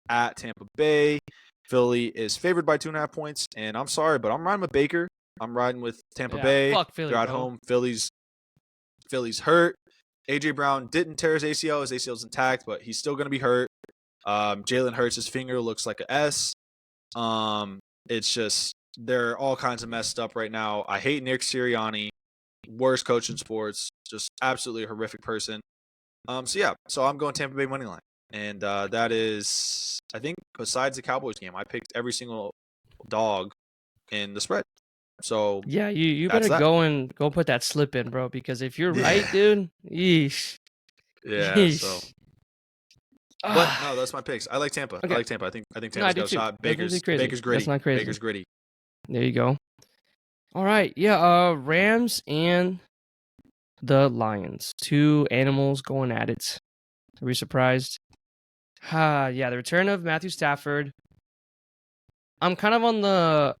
at Tampa Bay. Philly is favored by 2.5 points, and I'm sorry, but I'm riding with Baker. I'm riding with Tampa Bay. Fuck Philly, they're at home. Philly's hurt. AJ Brown didn't tear his ACL. His ACL is intact, but he's still going to be hurt. Jalen Hurts' finger looks like a S. It's just they're all kinds of messed up right now. I hate Nick Sirianni, worst coach in sports, just absolutely a horrific person. So I'm going Tampa Bay money line, and that is, I think, besides the Cowboys game, I picked every single dog in the spread. So yeah, you better go put that slip in, bro, because if you're right, dude, yeesh. Yeah. Yeesh. So. But no, that's my picks. I like Tampa. Okay. I like Tampa. I think Tampa's got a shot. Baker's gritty. That's not crazy. Baker's gritty. There you go. All right. Yeah. Rams and the Lions. 2 animals going at it. Are we surprised? Yeah. The return of Matthew Stafford. I'm kind of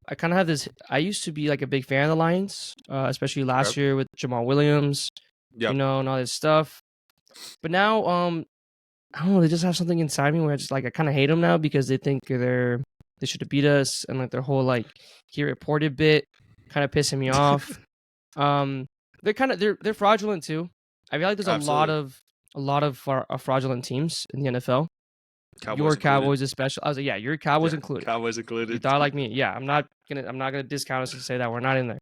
I kind of have this. I used to be like a big fan of the Lions, especially last year with Jamal Williams, and all this stuff. But now, I don't know. They just have something inside me where I kind of hate them now because they think they should have beat us, and like their whole like he reported bit kind of pissing me off. They're fraudulent too. I feel like there's a lot of fraudulent teams in the NFL. Your Cowboys especially. I was like, yeah, your Cowboys included. Cowboys included. You thought like me. Yeah, I'm not gonna discount us and say that we're not in there.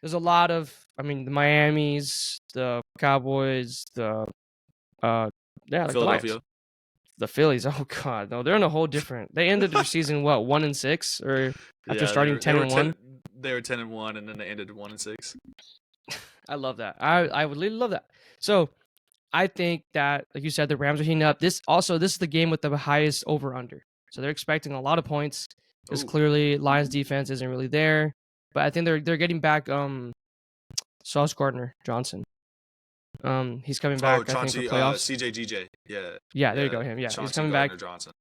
There's a lot of, the Miamis, the Cowboys, the Philadelphia. The Phillies. Oh god, no, they're in a whole different. They ended their season 1-6 or after starting 10-1. They were 10-1 and then they ended 1-6. I love that. I would really love that. So I think that, like you said, the Rams are heating up. This is the game with the highest over/under. So they're expecting a lot of points because clearly Lions defense isn't really there. But I think they're getting back Sauce Gardner-Johnson. He's coming Oh, back, I think, for Chauncey, playoffs. CJGJ. Yeah. Yeah, there you Yeah. go. Him. Yeah, he's Chauncey coming back. Gardner-Johnson.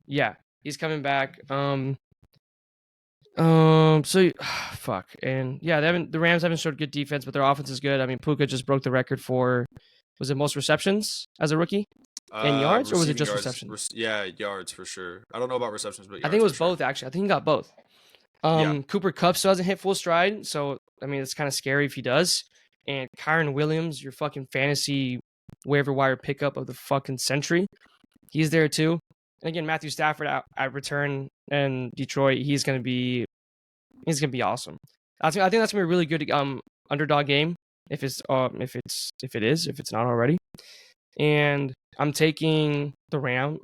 Yeah, he's coming back. So fuck, and yeah, the Rams haven't showed good defense, but their offense is good. I mean, Puka just broke the record for, was it most receptions as a rookie in yards, or was it Receiving just yards. receptions? Yeah, yards for sure. I don't know about receptions, but I yards think it was for sure. both actually. I think he got both. Yeah. Cooper Kupp still hasn't hit full stride, so I mean it's kind of scary if he does. And Kyron Williams, your fucking fantasy waiver wire pickup of the fucking century, he's there too. And again, Matthew Stafford at return in Detroit, he's gonna be awesome. I think that's gonna be a really good underdog game if it's not already. And I'm taking the Rams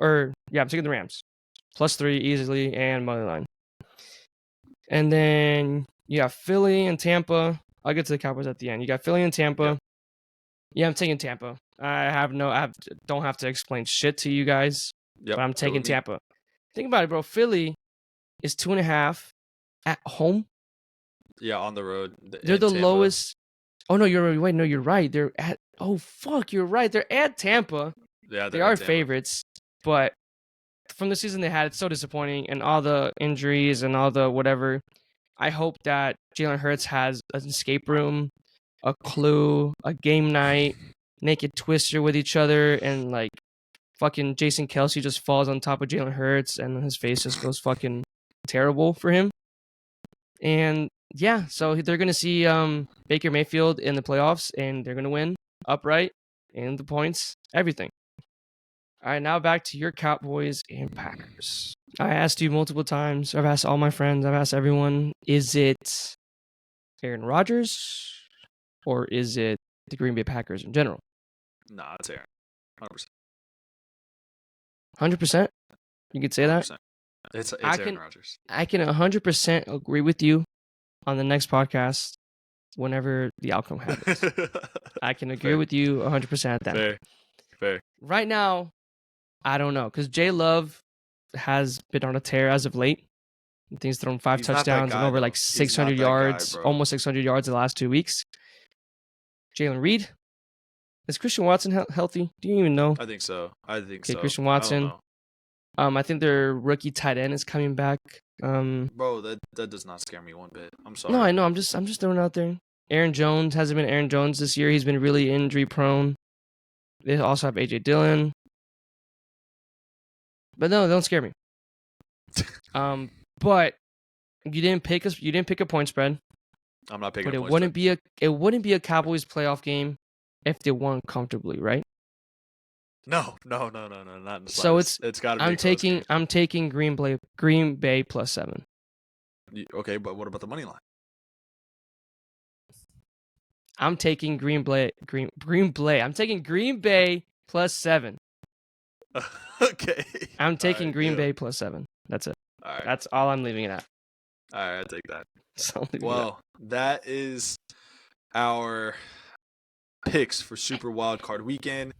+3 easily and money line. And then you got Philly and Tampa. I'll get to the Cowboys at the end. You got Philly and Tampa. Yep. Yeah, I'm taking Tampa. Don't have to explain shit to you guys. Yep. But I'm taking Tampa. Think about it, bro. Philly is 2.5 at home. Yeah, on the road. They're the lowest. Oh no, you're right. They're at. Oh fuck, you're right. They're at Tampa. Yeah, they are favorites, but from the season they had, it's so disappointing, and all the injuries and all the whatever. I hope that Jalen Hurts has an escape room, a clue, a game night, naked twister with each other, and like fucking Jason Kelsey just falls on top of Jalen Hurts, and his face just goes fucking terrible for him. And yeah, so they're gonna see Baker Mayfield in the playoffs, and they're gonna win upright, and the points, everything. All right, now back to your Cowboys and Packers. I asked you multiple times. I've asked all my friends. I've asked everyone. Is it Aaron Rodgers or is it the Green Bay Packers in general? Nah, it's Aaron. 100%. 100%? You could say 100%. That? It's Aaron Rodgers. I can 100% agree with you on the next podcast whenever the outcome happens. I can agree with you 100% at that. Fair. Right now, I don't know, because Jay Love has been on a tear as of late. I think he's thrown 5 touchdowns and over like 600 yards, almost 600 yards in the last 2 weeks. Jalen Reed, is Christian Watson healthy? Do you even know? I think so. Christian Watson. I think their rookie tight end is coming back. Bro, that does not scare me one bit. I'm sorry. No, I know. I'm just throwing it out there. Aaron Jones hasn't been Aaron Jones this year. He's been really injury prone. They also have AJ Dillon. But no, don't scare me. But you didn't pick a point spread. I'm not picking. But it wouldn't be a Cowboys playoff game if they won comfortably, right? No, not in the so it's got to be. I'm taking Green Bay +7. Okay, but what about the money line? I'm taking Green Bay. I'm taking Green Bay +7. Okay. I'm taking Green Bay +7. That's it. All right. That's all I'm leaving it at. All right, I take that. Well, that is our picks for Super Wild Card Weekend.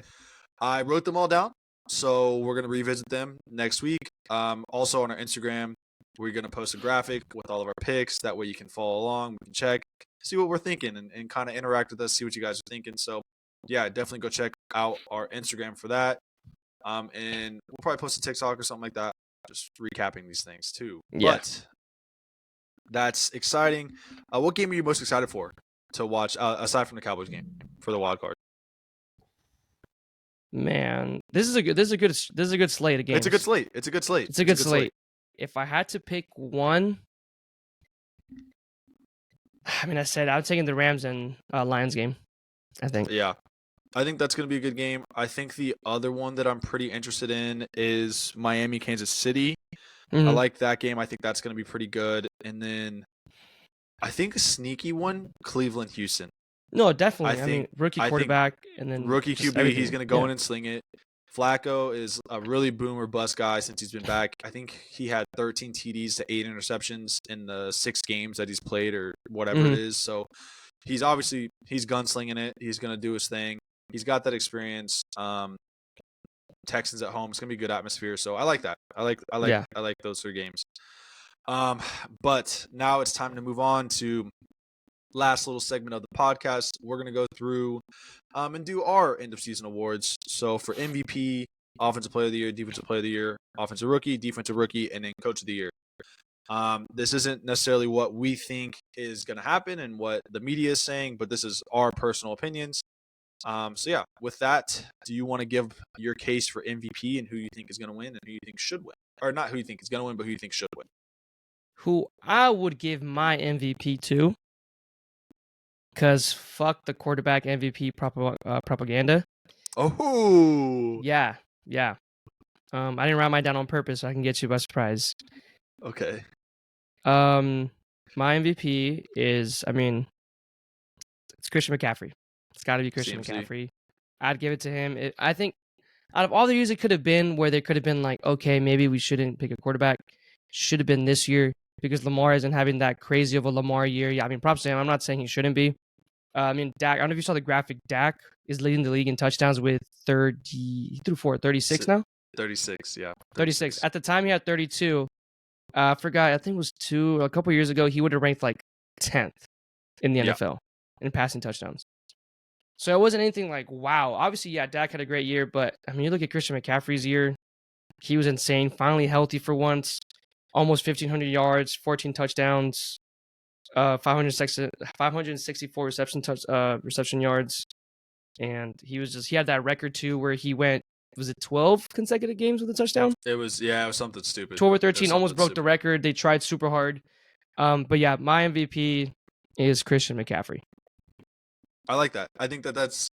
I wrote them all down, so we're gonna revisit them next week. Also on our Instagram, we're gonna post a graphic with all of our picks. That way you can follow along, we can check, see what we're thinking, and kind of interact with us, see what you guys are thinking. So yeah, definitely go check out our Instagram for that. And we'll probably post a TikTok or something like that, just recapping these things too. Yeah. But that's exciting. What game are you most excited for to watch aside from the Cowboys game for the wild card? Man, this is a good slate of games. It's a good slate. If I had to pick one, I mean, I'm taking the Rams and Lions game, I think. Yeah. I think that's going to be a good game. I think the other one that I'm pretty interested in is Miami, Kansas City. Mm-hmm. I like that game. I think that's going to be pretty good. And then I think a sneaky one, Cleveland, Houston. No, definitely. I mean, rookie quarterback and then rookie QB, he's going to go in and sling it. Flacco is a really boom or bust guy since he's been back. I think he had 13 TDs to 8 interceptions in the 6 games that he's played or whatever it is. So he's gunslinging it. He's going to do his thing. He's got that experience. Texans at home. It's gonna be a good atmosphere. So I like that. I like those 3 games. But now it's time to move on to last little segment of the podcast, we're going to go through and do our end of season awards. So for MVP, Offensive Player of the Year, Defensive Player of the Year, Offensive Rookie, Defensive Rookie, and then Coach of the Year. This isn't necessarily what we think is going to happen and what the media is saying, but this is our personal opinions. So yeah, with that, do you want to give your case for MVP and who you think is going to win and who you think should win? Or not who you think is going to win, but who you think should win? Who I would give my MVP to, because fuck the quarterback MVP propaganda. Oh, Yeah. I didn't write mine down on purpose so I can get you by surprise. okay. My MVP is, it's Christian McCaffrey. It's got to be Christian CMC. McCaffrey. I'd give it to him. I think out of all the years it could have been where there could have been like, okay, maybe we shouldn't pick a quarterback, should have been this year because Lamar isn't having that crazy of a Lamar year. Yeah, props to him. I'm not saying he shouldn't be. Dak, I don't know if you saw the graphic. Dak is leading the league in touchdowns with 30. He threw for 36 now? 36, yeah. 36. At the time, he had 32. I forgot. I think it was a couple years ago. He would have ranked like 10th in the NFL in passing touchdowns. So it wasn't anything like, wow. Obviously, yeah, Dak had a great year, but you look at Christian McCaffrey's year, he was insane. Finally healthy for once. Almost 1,500 yards, 14 touchdowns, 564 reception yards. And he had that record too where he went, was it 12 consecutive games with a touchdown? It was something stupid. 12 or 13, almost broke the record. They tried super hard. But yeah, my MVP is Christian McCaffrey. I like that. I think that's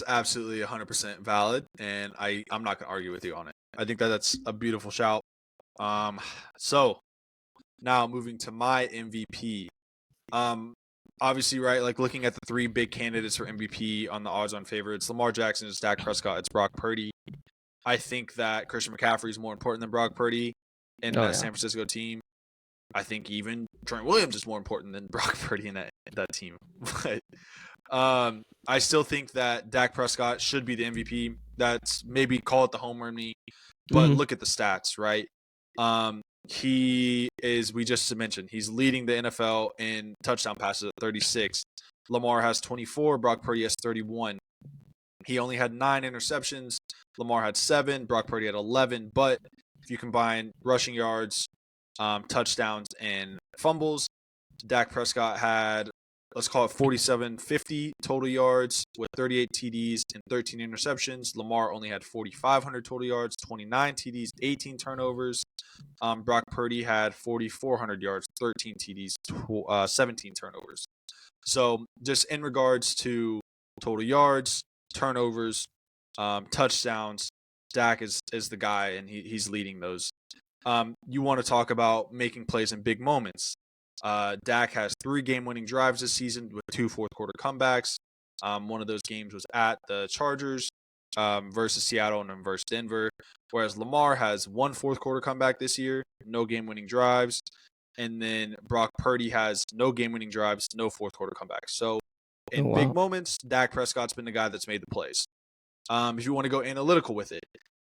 absolutely 100% valid, and I'm not going to argue with you on it. I think that's a beautiful shout. So now moving to my MVP. Obviously, right, like looking at the three big candidates for MVP on the odds-on favorites, Lamar Jackson, it's Dak Prescott, it's Brock Purdy. I think that Christian McCaffrey is more important than Brock Purdy in that San Francisco team. I think even Trent Williams is more important than Brock Purdy in that team. But I still think that Dak Prescott should be the MVP. That's maybe call it the home run me, but look at the stats, right? He is, we just mentioned, he's leading the NFL in touchdown passes at 36. Lamar has 24. Brock Purdy has 31. He only had 9 interceptions. Lamar had 7. Brock Purdy had 11. But if you combine rushing yards, touchdowns, and fumbles, Dak Prescott had, let's call it 4,750 total yards with 38 TDs and 13 interceptions. Lamar only had 4,500 total yards, 29 TDs, 18 turnovers. Brock Purdy had 4,400 yards, 13 TDs, 17 turnovers. So just in regards to total yards, turnovers, touchdowns, Dak is the guy, and he's leading those. You want to talk about making plays in big moments. Dak has 3 game-winning drives this season with 2 fourth-quarter comebacks. One of those games was at the Chargers versus Seattle and then versus Denver, whereas Lamar has 1 fourth-quarter comeback this year, no game-winning drives, and then Brock Purdy has no game-winning drives, no fourth-quarter comebacks. So in big moments, Dak Prescott's been the guy that's made the plays. If you want to go analytical with it,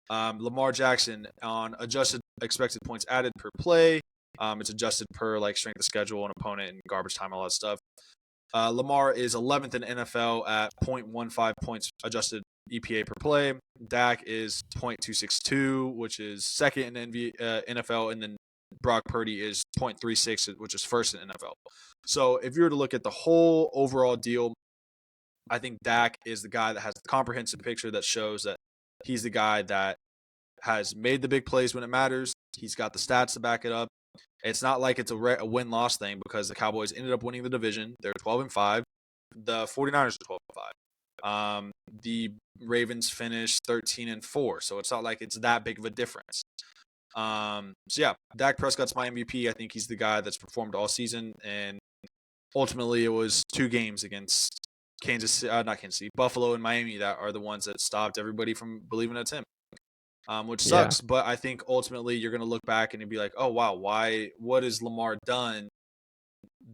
Lamar Jackson on adjusted expected points added per play. It's adjusted per like strength of schedule and opponent and garbage time, all that stuff. Lamar is 11th in NFL at 0.15 points adjusted EPA per play. Dak is 0.262, which is second in NFL, and then Brock Purdy is 0.36, which is first in NFL. So if you were to look at the whole overall deal, I think Dak is the guy that has the comprehensive picture that shows that he's the guy that has made the big plays when it matters. He's got the stats to back it up. It's not like it's a win-loss thing because the Cowboys ended up winning the division. They're 12-5. The 49ers are 12-5. The Ravens finished 13-4. So it's not like it's that big of a difference. So yeah, Dak Prescott's my MVP. I think he's the guy that's performed all season. And ultimately it was 2 games against Buffalo and Miami that are the ones that stopped everybody from believing it's him. Which sucks, but I think ultimately you're going to look back and you'll be like, oh, wow, what has Lamar done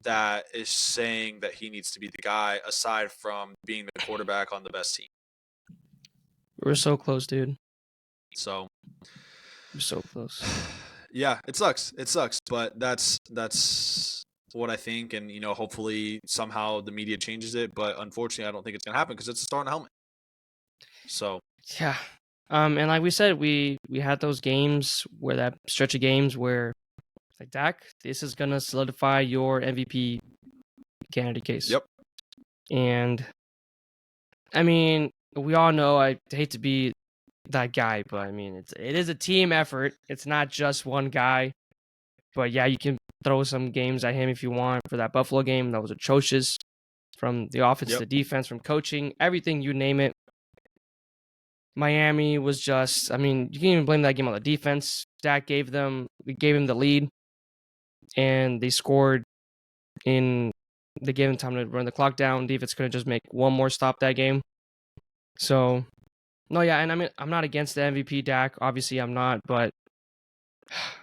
that is saying that he needs to be the guy aside from being the quarterback on the best team? We're so close, dude. So we're so close. Yeah, it sucks, but that's what I think, and hopefully somehow the media changes it. But unfortunately, I don't think it's gonna happen because it's a star on the helmet. So Yeah. And like we said, we had those games where that stretch of games where like Dak, this is gonna solidify your MVP candidate case. yep, And I mean, we all know I hate to be that guy, but I mean it is a team effort. It's not just one guy. But yeah, you can throw some games at him if you want. For that Buffalo game, that was atrocious. From the offense to the defense, from coaching, everything, you name it. Miami was just, I mean, you can't even blame that game on the defense. Dak gave him the lead, and they scored they gave him time to run the clock down. Defense couldn't just make one more stop that game. So, no, yeah, and I mean, I'm not against the MVP Dak. Obviously, I'm not, but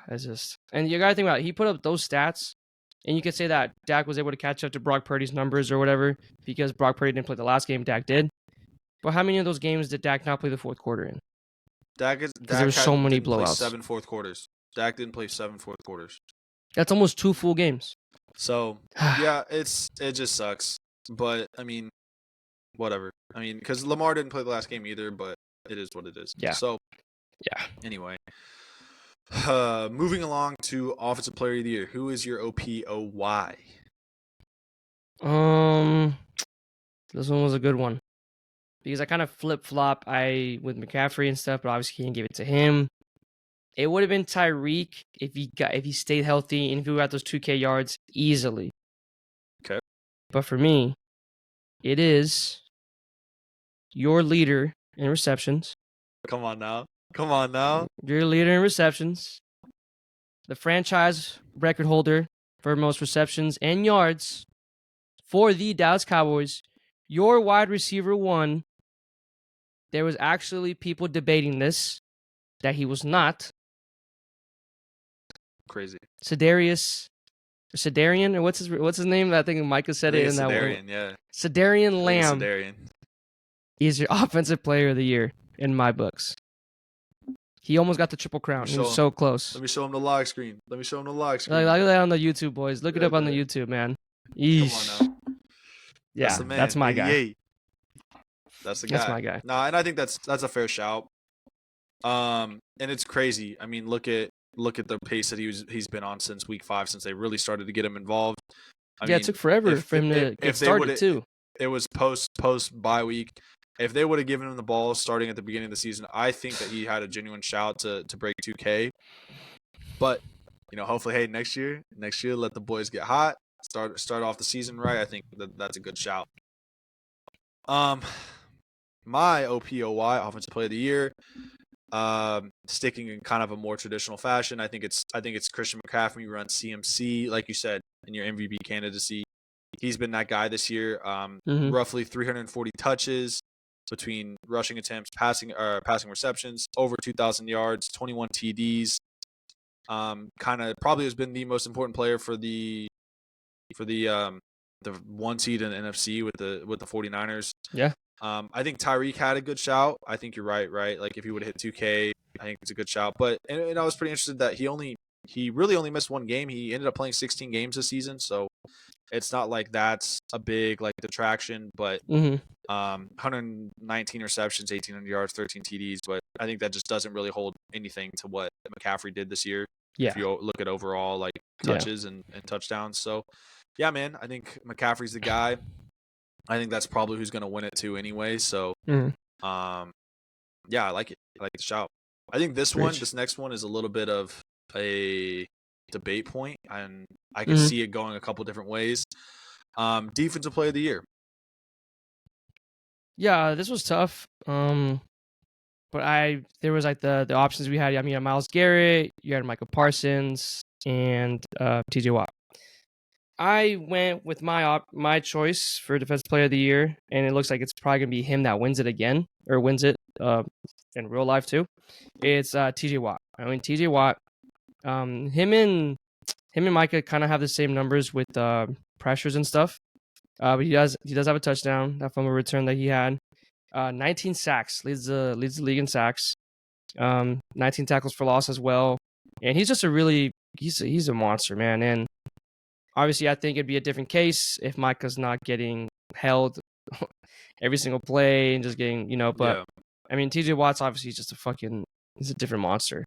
it's just, and you gotta think about it. He put up those stats, and you could say that Dak was able to catch up to Brock Purdy's numbers or whatever because Brock Purdy didn't play the last game. Dak did. But how many of those games did Dak not play the fourth quarter in? Dak There were so many didn't play blowouts. 7 fourth quarters. Dak didn't play 7 fourth quarters. That's almost 2 full games. So yeah, it just sucks. But I mean, whatever. I mean, because Lamar didn't play the last game either, but it is what it is. Yeah. So yeah. Anyway, moving along to Offensive Player of the Year. Who is your OPOY? This one was a good one because I kind of flip-flop with McCaffrey and stuff, but obviously can't give it to him. It would have been Tyreek if he stayed healthy and if he got those 2K yards easily. Okay. But for me, it is your leader in receptions. Come on now. Your leader in receptions. The franchise record holder for most receptions and yards for the Dallas Cowboys. Your wide receiver 1. There was actually people debating this, that he was not. Crazy. Sedarian, or what's his name? I think Micah said it in that one. Yeah. Sedarian Lamb Sedarian is your Offensive Player of the Year in my books. He almost got the Triple Crown. He was so close. Let me show him the lock screen. Look at that on the YouTube, boys. Look it up on the YouTube, man. Eesh. Come on now. Yeah, that's the man. That's my guy. That's the guy. That's my guy. Nah, and I think that's a fair shout. And it's crazy. I mean, look at the pace that he's been on since week 5, since they really started to get him involved. I mean, it took forever for him to get started too. It was post bye week. If they would have given him the ball starting at the beginning of the season, I think that he had a genuine shout to break 2K. But hopefully, hey, next year, let the boys get hot. Start off the season right. I think that's a good shout. My OPOY, Offensive Player of the Year, sticking in kind of a more traditional fashion. I think it's Christian McCaffrey. Runs CMC, like you said, in your MVP candidacy. He's been that guy this year. Roughly 340 touches between rushing attempts, passing receptions, over 2,000 yards, 21 TDs. Kind of probably has been the most important player for the 1 seed in the NFC with the 49ers. Yeah. I think Tyreek had a good shout. I think you're right. Like if he would have hit 2K, I think it's a good shout. But and I was pretty interested that he really only missed one game. He ended up playing 16 games this season, so it's not like that's a big detraction. But 119 receptions, 1,800 yards, 13 TDs. But I think that just doesn't really hold anything to what McCaffrey did this year. Yeah. If you look at overall touches and touchdowns. So yeah, man, I think McCaffrey's the guy. I think that's probably who's going to win it too anyway. So, yeah, I like it. I like the shout. I think this next one is a little bit of a debate point, and I can see it going a couple different ways. Defensive Player of the Year. Yeah, this was tough. But there was the options we had. I mean, Myles Garrett, you had Michael Parsons, and TJ Watt. I went with my choice for Defensive Player of the Year, and it looks like it's probably gonna be him that wins it again, or wins it in real life too. It's TJ Watt. I mean, TJ Watt, him and Micah kind of have the same numbers with pressures and stuff. But he does have a touchdown, that fumble return that he had. 19 sacks, leads the league in sacks. 19 tackles for loss as well, and he's just he's a monster, man. And Obviously, I think it'd be a different case if Micah's not getting held every single play and just getting, but Yeah. I mean, TJ Watt's obviously just he's a different monster.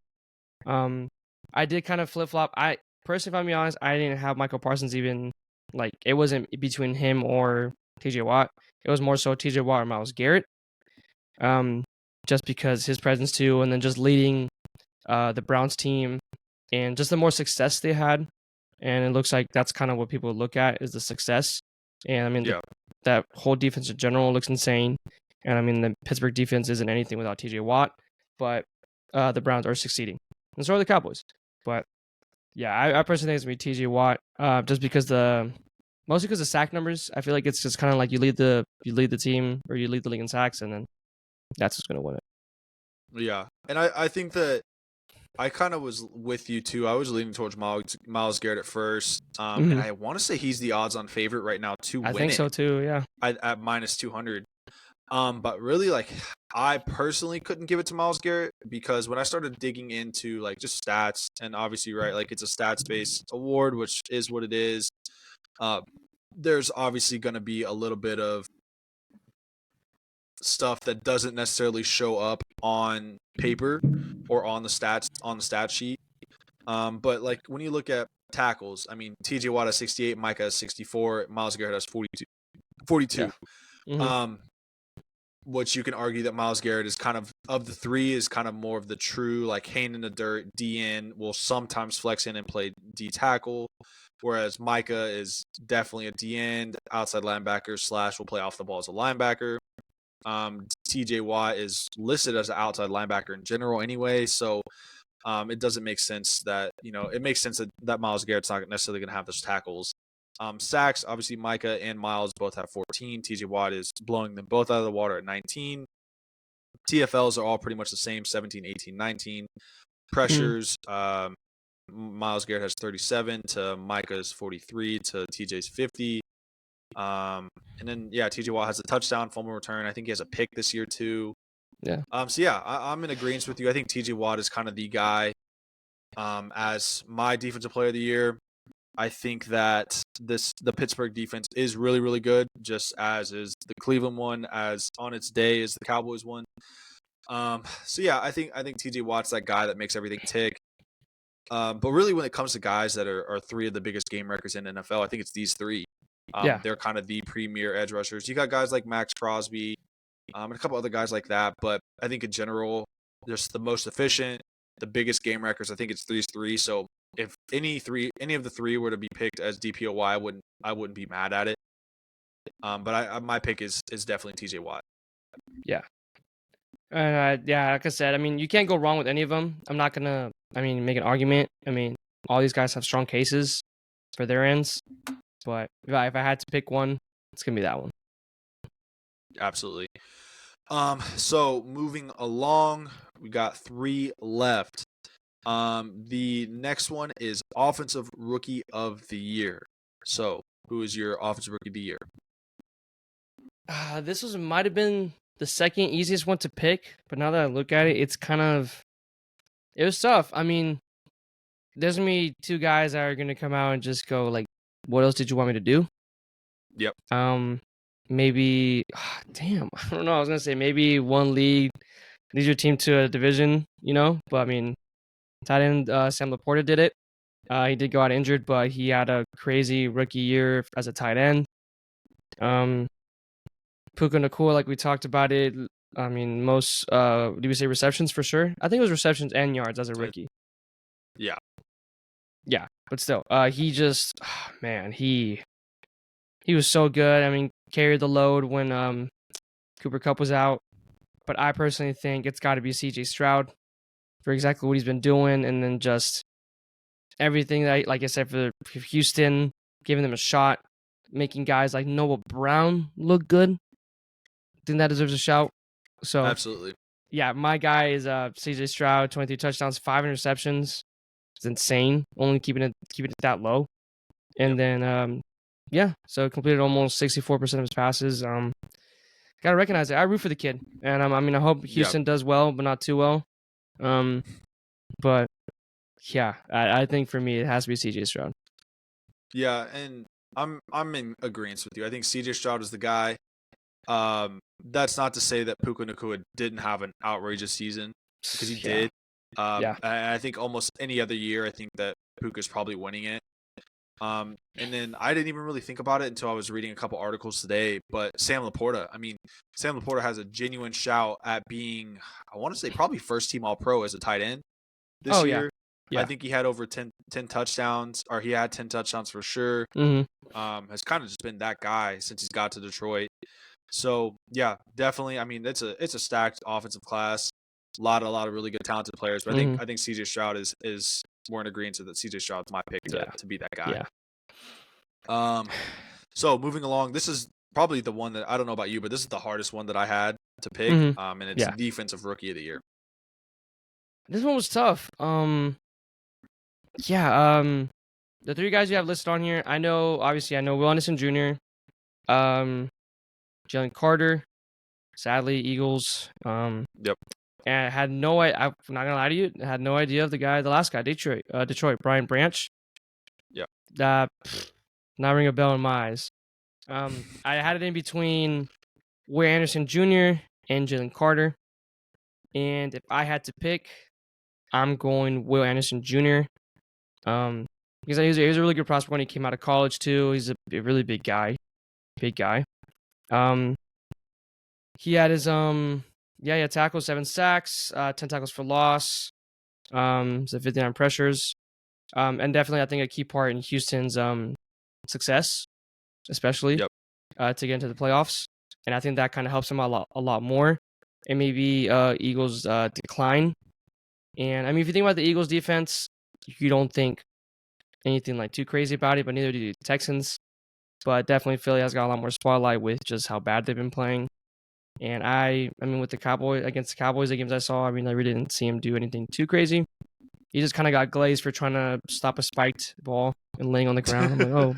I did kind of flip flop. I personally, if I'm being honest, I didn't have Michael Parsons even like it wasn't between him or TJ Watt. It was more so TJ Watt or Myles Garrett. Just because his presence too, and then just leading the Browns team and just the more success they had. And it looks like that's kind of what people look at is the success. And I mean, Yeah. that whole defense in general looks insane. And I mean, the Pittsburgh defense isn't anything without TJ Watt, but the Browns are succeeding. And so are the Cowboys. But yeah, I personally think it's going to be TJ Watt just because mostly because of sack numbers. I feel like it's just kind of like you lead the team or you lead the league in sacks, and then that's what's going to win it. Yeah. And I think that I kind of was with you too. I was leaning towards Myles Garrett at first, and I want to say he's the odds-on favorite right now to win it. I think so too. Yeah. At minus 200. But really, like, I personally couldn't give it to Myles Garrett because when I started digging into like just stats, and obviously, right, like it's a stats-based award, which is what it is. There's obviously going to be a little bit of stuff that doesn't necessarily show up on paper or on the stat sheet. But like when you look at tackles, I mean, TJ Watt has 68, Micah has 64, Myles Garrett has 42. Yeah. Which you can argue that Myles Garrett is kind of the three is kind of more of the true like hand in the dirt DN, will sometimes flex in and play D tackle, whereas Micah is definitely a DN outside linebacker / will play off the ball as a linebacker. TJ Watt is listed as an outside linebacker in general anyway, so it doesn't make sense that it makes sense that Myles Garrett's not necessarily going to have those tackles. Sacks, obviously Micah and Myles both have 14. TJ Watt is blowing them both out of the water at 19. TFLs are all pretty much the same, 17, 18, 19. Pressures, Myles Garrett has 37 to Micah's 43 to TJ's 50. And then TJ Watt has a touchdown, fumble return. I think he has a pick this year too. Yeah. I'm in agreement with you. I think TJ Watt is kind of the guy as my defensive player of the year. I think that the Pittsburgh defense is really, really good, just as is the Cleveland one, as on its day is the Cowboys one. I think TJ Watt's that guy that makes everything tick. But really, when it comes to guys that are three of the biggest game wreckers in NFL, I think it's these three. They're kind of the premier edge rushers. You got guys like Max Crosby, and a couple other guys like that. But I think in general, just the most efficient, the biggest game wreckers. I think it's these three. So if any of the three were to be picked as DPOY, I wouldn't be mad at it. But my pick is definitely TJ Watt. Yeah. Like I said, I mean, you can't go wrong with any of them. I'm not gonna, make an argument. I mean, all these guys have strong cases for their ends, but if I had to pick one, it's gonna be that one. Absolutely. So moving along, we got 3 left. The next one is Offensive Rookie of the Year. So, who is your Offensive Rookie of the Year? This might have been the second easiest one to pick, but now that I look at it, it was tough. I mean, there's gonna be 2 guys that are gonna come out and just go like, "What else did you want me to do?" Yep. Maybe, damn, I don't know. I was gonna say maybe one lead leads your team to a division, But I mean, tight end Sam Laporta did it. He did go out injured, but he had a crazy rookie year as a tight end. Puka Nacua, like we talked about it. I mean, most did we say receptions for sure? I think it was receptions and yards as a rookie. Yeah. Yeah, but still, he just man, he was so good. I mean, carried the load when Cooper Kupp was out. But I personally think it's got to be CJ Stroud for exactly what he's been doing, and then just everything that, like I said, for Houston, giving them a shot, making guys like Noah Brown look good. I think that deserves a shout. So Absolutely. Yeah, my guy is CJ Stroud, 23 touchdowns, 5 interceptions. It's insane. Only keeping it that low. And then so completed almost 64% of his passes. Gotta recognize it. I root for the kid, and I hope Houston does well, but not too well. But yeah, I think for me it has to be CJ Stroud. Yeah, and I'm in agreement with you. I think CJ Stroud is the guy. That's not to say that Puka Nacua didn't have an outrageous season because he Yeah, did. yeah. I think almost any other year, I think that Puka's probably winning it. And then I didn't even really think about it until I was reading a couple articles today. But Sam Laporta, I mean, Sam Laporta has a genuine shout at being, I want to say, probably first team All Pro as a tight end this Oh yeah, year. I yeah. think he had over 10 touchdowns, or he had 10 touchdowns for sure. Mm-hmm. Has kind of just been that guy since he's got to Detroit. So yeah, definitely. I mean, it's a stacked offensive class. A lot of really good talented players. But Mm-hmm. I think CJ Stroud is more in agreement that CJ Stroud's my pick Yeah, to be that guy. yeah. So moving along, this is probably the one that I don't know about you, but this is the hardest one that I had to pick. Mm-hmm. And it's Yeah. defensive rookie of the year. This one was tough. Yeah. The three guys you have listed on here, I know. Obviously, I know Will Anderson Jr. Jalen Carter. Sadly, Eagles. Yep. And I had no idea. I'm not gonna lie to you. I had no idea of the last guy, Detroit, Brian Branch. Yep. Not ring a bell in my eyes. I had it in between Will Anderson Jr. and Jalen Carter, and if I had to pick, I'm going Will Anderson Jr. Because he was a really good prospect when he came out of college too. He's a really big guy. He had his he had tackles, 7 sacks, 10 tackles for loss, so 59 pressures, and definitely I think a key part in Houston's success, especially Yep. To get into the playoffs, and I think that kind of helps him a lot more, and maybe Eagles decline. And I mean, if you think about the Eagles defense, you don't think anything like too crazy about it, but neither do the Texans. But definitely Philly has got a lot more spotlight with just how bad they've been playing. And I mean, with the Cowboys, the games I saw, I mean, I really didn't see him do anything too crazy. He just kind of got glazed for trying to stop a spiked ball and laying on the ground. I'm like, oh,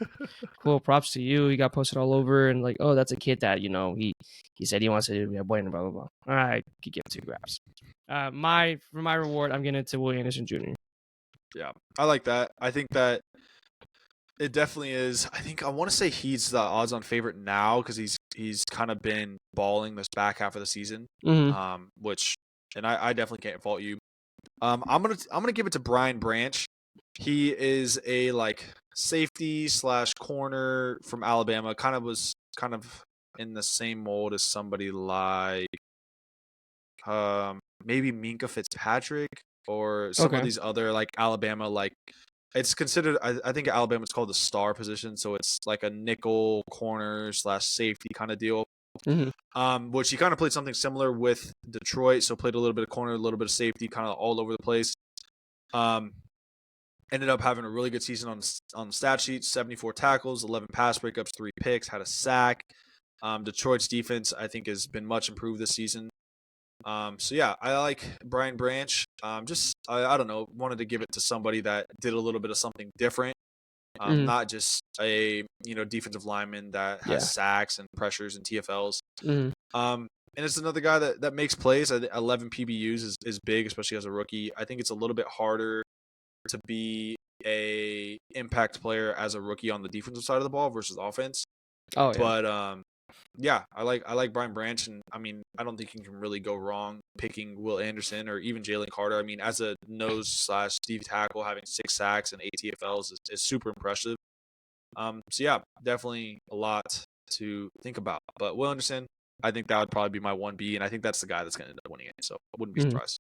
cool, props to you. He got posted all over, and like, oh, that's a kid that he said he wants to be a boy and blah blah blah. All right, you give 2 grabs. For my reward, I'm getting it to Will Anderson Jr. Yeah, I like that. I think that it definitely is. I think I want to say he's the odds-on favorite now because he's kind of been balling this back half of the season. Mm-hmm. Which, and I definitely can't fault you. I'm gonna give it to Brian Branch. He is a like safety / corner from Alabama. Was kind of in the same mold as somebody like maybe Minka Fitzpatrick or some of Okay. these other like Alabama like it's considered I think Alabama it's called the star position, so it's like a nickel corner / safety kind of deal. Mm-hmm. Which he kind of played something similar with Detroit, so played a little bit of corner, a little bit of safety, kind of all over the place. Ended up having a really good season on the stat sheet: 74 tackles, 11 pass breakups, 3 picks, had a sack. Detroit's defense, I think, has been much improved this season. So yeah, I like Brian Branch. I don't know, wanted to give it to somebody that did a little bit of something different. Mm-hmm. Not just a defensive lineman that has Yeah. sacks and pressures and TFLs. Mm-hmm. And it's another guy that makes plays. 11 PBUs is big, especially as a rookie. I think it's a little bit harder to be a impact player as a rookie on the defensive side of the ball versus offense. Oh yeah. But yeah, I like Brian Branch, and I mean, I don't think you can really go wrong picking Will Anderson or even Jalen Carter. I mean, as a nose / Steve tackle, having 6 sacks and 8 TFLs is super impressive. So yeah, definitely a lot to think about. But Will Anderson, I think that would probably be my 1B, and I think that's the guy that's going to end up winning it. So I wouldn't be Mm-hmm. surprised.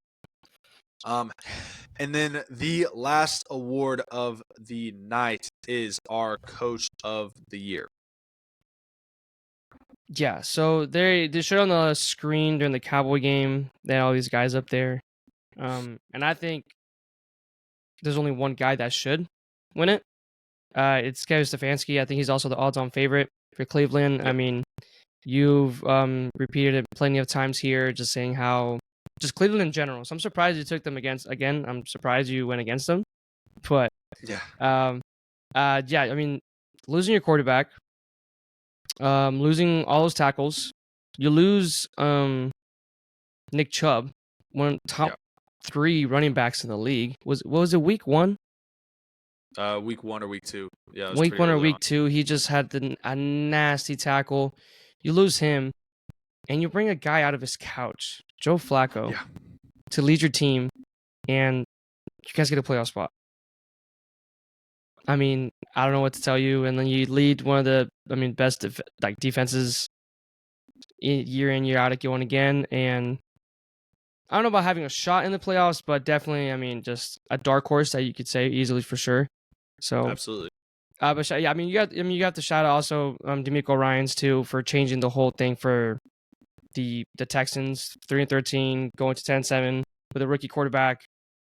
And then the last award of the night is our Coach of the Year. Yeah, so they showed on the screen during the Cowboy game. They had all these guys up there, and I think there's only one guy that should win it. It's Kevin Stefanski. I think he's also the odds-on favorite for Cleveland. Yep. I mean, you've repeated it plenty of times here, just saying how just Cleveland in general. So I'm surprised you took them again. I'm surprised you went against them, but Yeah. yeah. I mean, losing your quarterback. Losing all those tackles, you lose Nick Chubb, one top 3 running backs in the league. Was it week 1? Week 1 or week 2. Yeah, it was Week pretty 1 or early on. week 2, he just had a nasty tackle. You lose him, and you bring a guy out of his couch, Joe Flacco, Yeah. to lead your team, and you guys get a playoff spot. I mean, I don't know what to tell you. And then you lead one of the, best defenses year in, year out, going again. And I don't know about having a shot in the playoffs, but definitely, just a dark horse that you could say easily for sure. So, Absolutely. but yeah, you have to shout out also D'Amico Ryans too for changing the whole thing for the Texans 3-13 going to 10-7 with a rookie quarterback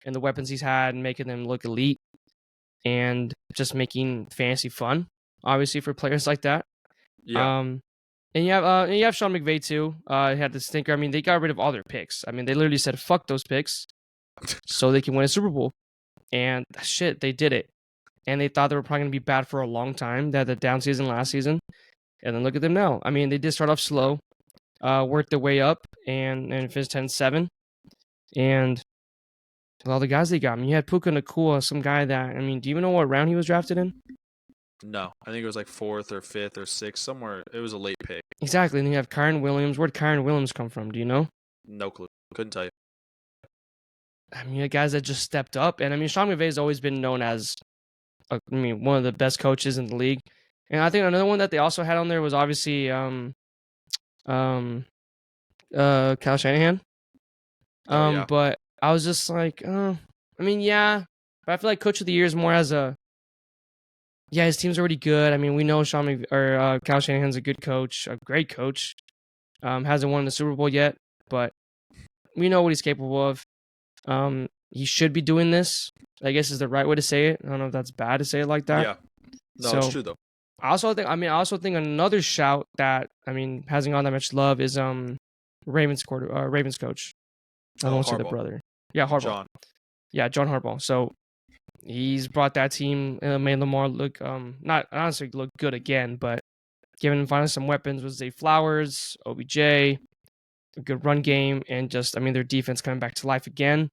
and the weapons he's had and making them look elite and just making fantasy fun, obviously for players like that. Yeah. And you have Sean McVay too. He had the stinker. I mean, they got rid of all their picks. I mean, they literally said fuck those picks, so they can win a Super Bowl. And shit, they did it. And they thought they were probably gonna be bad for a long time. They had the down season last season, and then look at them now. I mean, they did start off slow, worked their way up, and finished 10-7. And with all the guys they got, I mean, you had Puka Nacua, some guy that, do you even know what round he was drafted in? No, I think it was like 4th or 5th or 6th, somewhere. It was a late pick. Exactly. And then you have Kyren Williams. Where'd Kyren Williams come from? Do you know? No clue. Couldn't tell you. I mean, guys that just stepped up. And Sean McVay's always been known as, one of the best coaches in the league. And I think another one that they also had on there was obviously Kyle Shanahan. Yeah. But I was just like, yeah. But I feel like Coach of the Year is more as a, yeah, his team's already good. I mean, we know Kyle Shanahan's a good coach, a great coach. Hasn't won the Super Bowl yet, but we know what he's capable of. He should be doing this, I guess is the right way to say it. I don't know if that's bad to say it like that. Yeah. No, it's true though. I also think another shout that hasn't gotten that much love is Ravens coach. I won't say the brother. Yeah, Harbaugh. John. Yeah, John Harbaugh. So he's brought that team, made Lamar look not honestly look good again, but giving him finally some weapons with Zay Flowers, OBJ, a good run game, and just their defense coming back to life again.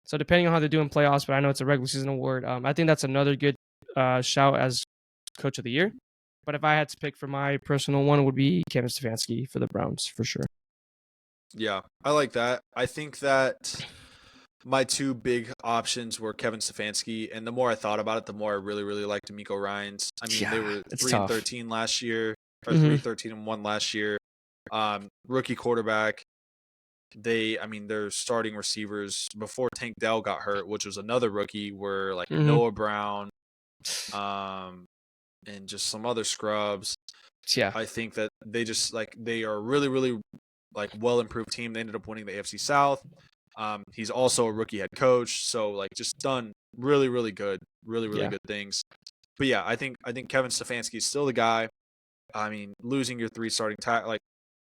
So depending on how they're doing playoffs, but I know it's a regular season award. I think that's another good shout as Coach of the Year. But if I had to pick for my personal one, it would be Kevin Stefanski for the Browns for sure. Yeah, I like that. I think that my two big options were Kevin Stefanski, and the more I thought about it, the more I really, really liked D'Amico Ryans. They were 3-13 last year, or 3-13-1 last year. Rookie quarterback. Their starting receivers before Tank Dell got hurt, which was another rookie, were like Noah Brown, and just some other scrubs. Yeah, I think that they are really, really well improved team. They ended up winning the AFC South. He's also a rookie head coach, so just done really, really good, really, really good things. But yeah, I think Kevin Stefanski is still the guy. Losing your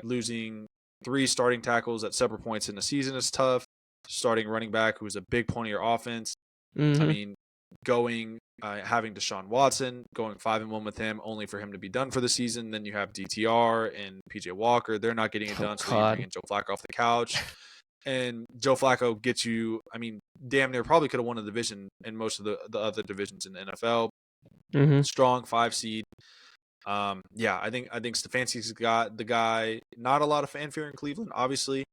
losing 3 starting tackles at separate points in the season is tough. Starting running back, who is a big point of your offense. Having Deshaun Watson, going 5-1 with him, only for him to be done for the season. Then you have DTR and PJ Walker. They're not getting it done, so you're bringing Joe Flacco off the couch. And Joe Flacco gets you, damn near probably could have won the division in most of the other divisions in the NFL. Strong 5 seed. I think Stefanski's got the guy. Not a lot of fanfare in Cleveland, obviously,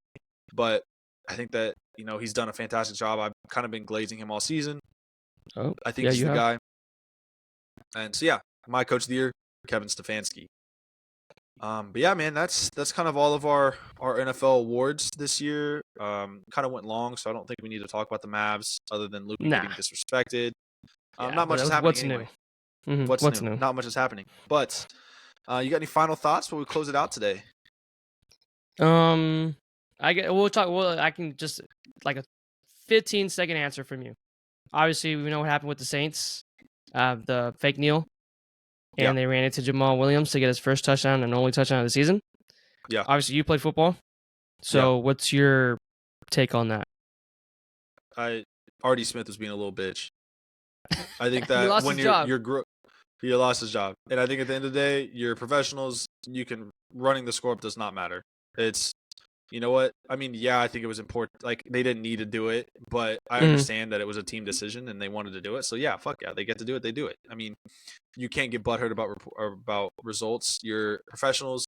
but I think that he's done a fantastic job. I've kind of been glazing him all season. Oh, I think he's the guy. And so yeah, my Coach of the Year, Kevin Stefanski. But yeah, man, that's kind of all of our NFL awards this year. Kind of went long, so I don't think we need to talk about the Mavs other than Luka getting disrespected. Not much is happening what's anyway. New? What's new? Not much is happening. But you got any final thoughts before we close it out today? I can just like a 15-second answer from you. Obviously, we know what happened with the Saints, the fake kneel, and they ran into Jamal Williams to get his first touchdown and only touchdown of the season. Yeah. Obviously, you played football, so what's your take on that? Artie Smith was being a little bitch. I think that when he lost his job, and I think at the end of the day, you're professionals. Running the score up does not matter. It's you know what? I mean, yeah, I think it was important. Like, they didn't need to do it, but I Mhm. understand that it was a team decision and they wanted to do it. So yeah, fuck yeah, they get to do it. They do it. I mean, you can't get butthurt about results. You're professionals,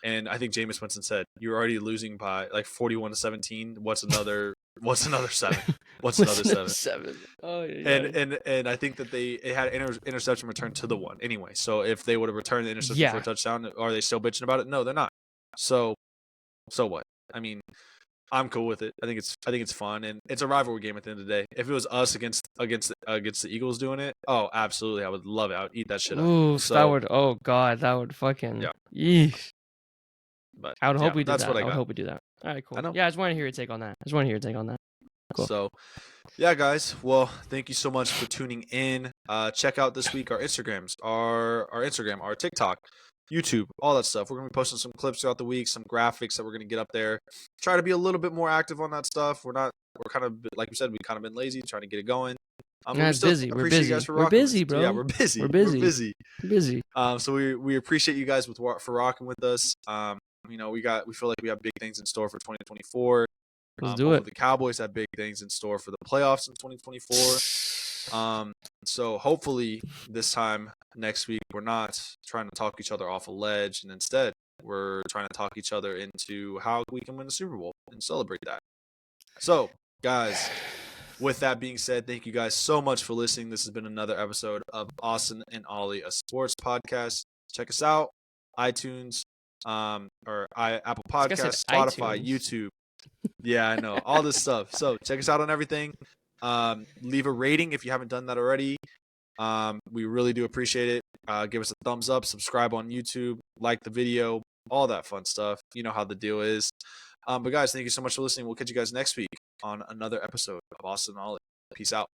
and I think Jameis Winston said you're already losing by like 41-17. What's another? What's another 7? What's What's another another 7? 7? Oh And yeah. and I think that it had interception return to the 1 anyway. So if they would have returned the interception for a Yeah. touchdown, are they still bitching about it? No, they're not. So what? I mean, I'm cool with it. I think it's fun, and it's a rivalry game at the end of the day. If it was us against the Eagles doing it, oh, absolutely, I would love it. I would eat that shit up. Oof, that So would. Oh god, that would fucking. yeah, Yeesh. but I would yeah, hope we did that's that. what I I would got. hope we do that. All right, I cool. know. Yeah, I just want to hear your take on that. Cool. So yeah, guys. Well, thank you so much for tuning in. Check out this week our Instagrams, our TikTok, YouTube, all that stuff. We're gonna be posting some clips throughout the week, some graphics that we're gonna get up there. Try to be a little bit more active on that stuff. We're kind of, like we said, we kind of been lazy trying to get it going. But Nah, we it's still busy. We're appreciate you guys busy. for We're rocking with us. busy, So, yeah, bro. we're busy. We're We're busy. busy. We're busy. So we appreciate you guys for rocking with us. We feel like we have big things in store for 2024. Let's do Hopefully it. the Cowboys have big things in store for the playoffs in 2024. So hopefully this time next week we're not trying to talk each other off a ledge, and instead we're trying to talk each other into how we can win the Super Bowl and celebrate that. So, guys, with that being said, thank you guys so much for listening. This has been another episode of Austin and Ollie, a sports podcast. Check us out, iTunes, Apple This guy said Podcasts, Spotify, iTunes. YouTube. Yeah, I know, all this stuff. So check us out on everything. Leave a rating if you haven't done that already. We really do appreciate it. Give us a thumbs up, subscribe on YouTube, like the video, all that fun stuff. You know how the deal is. But guys, thank you so much for listening. We'll catch you guys next week on another episode of Austin and Ollie. Peace out.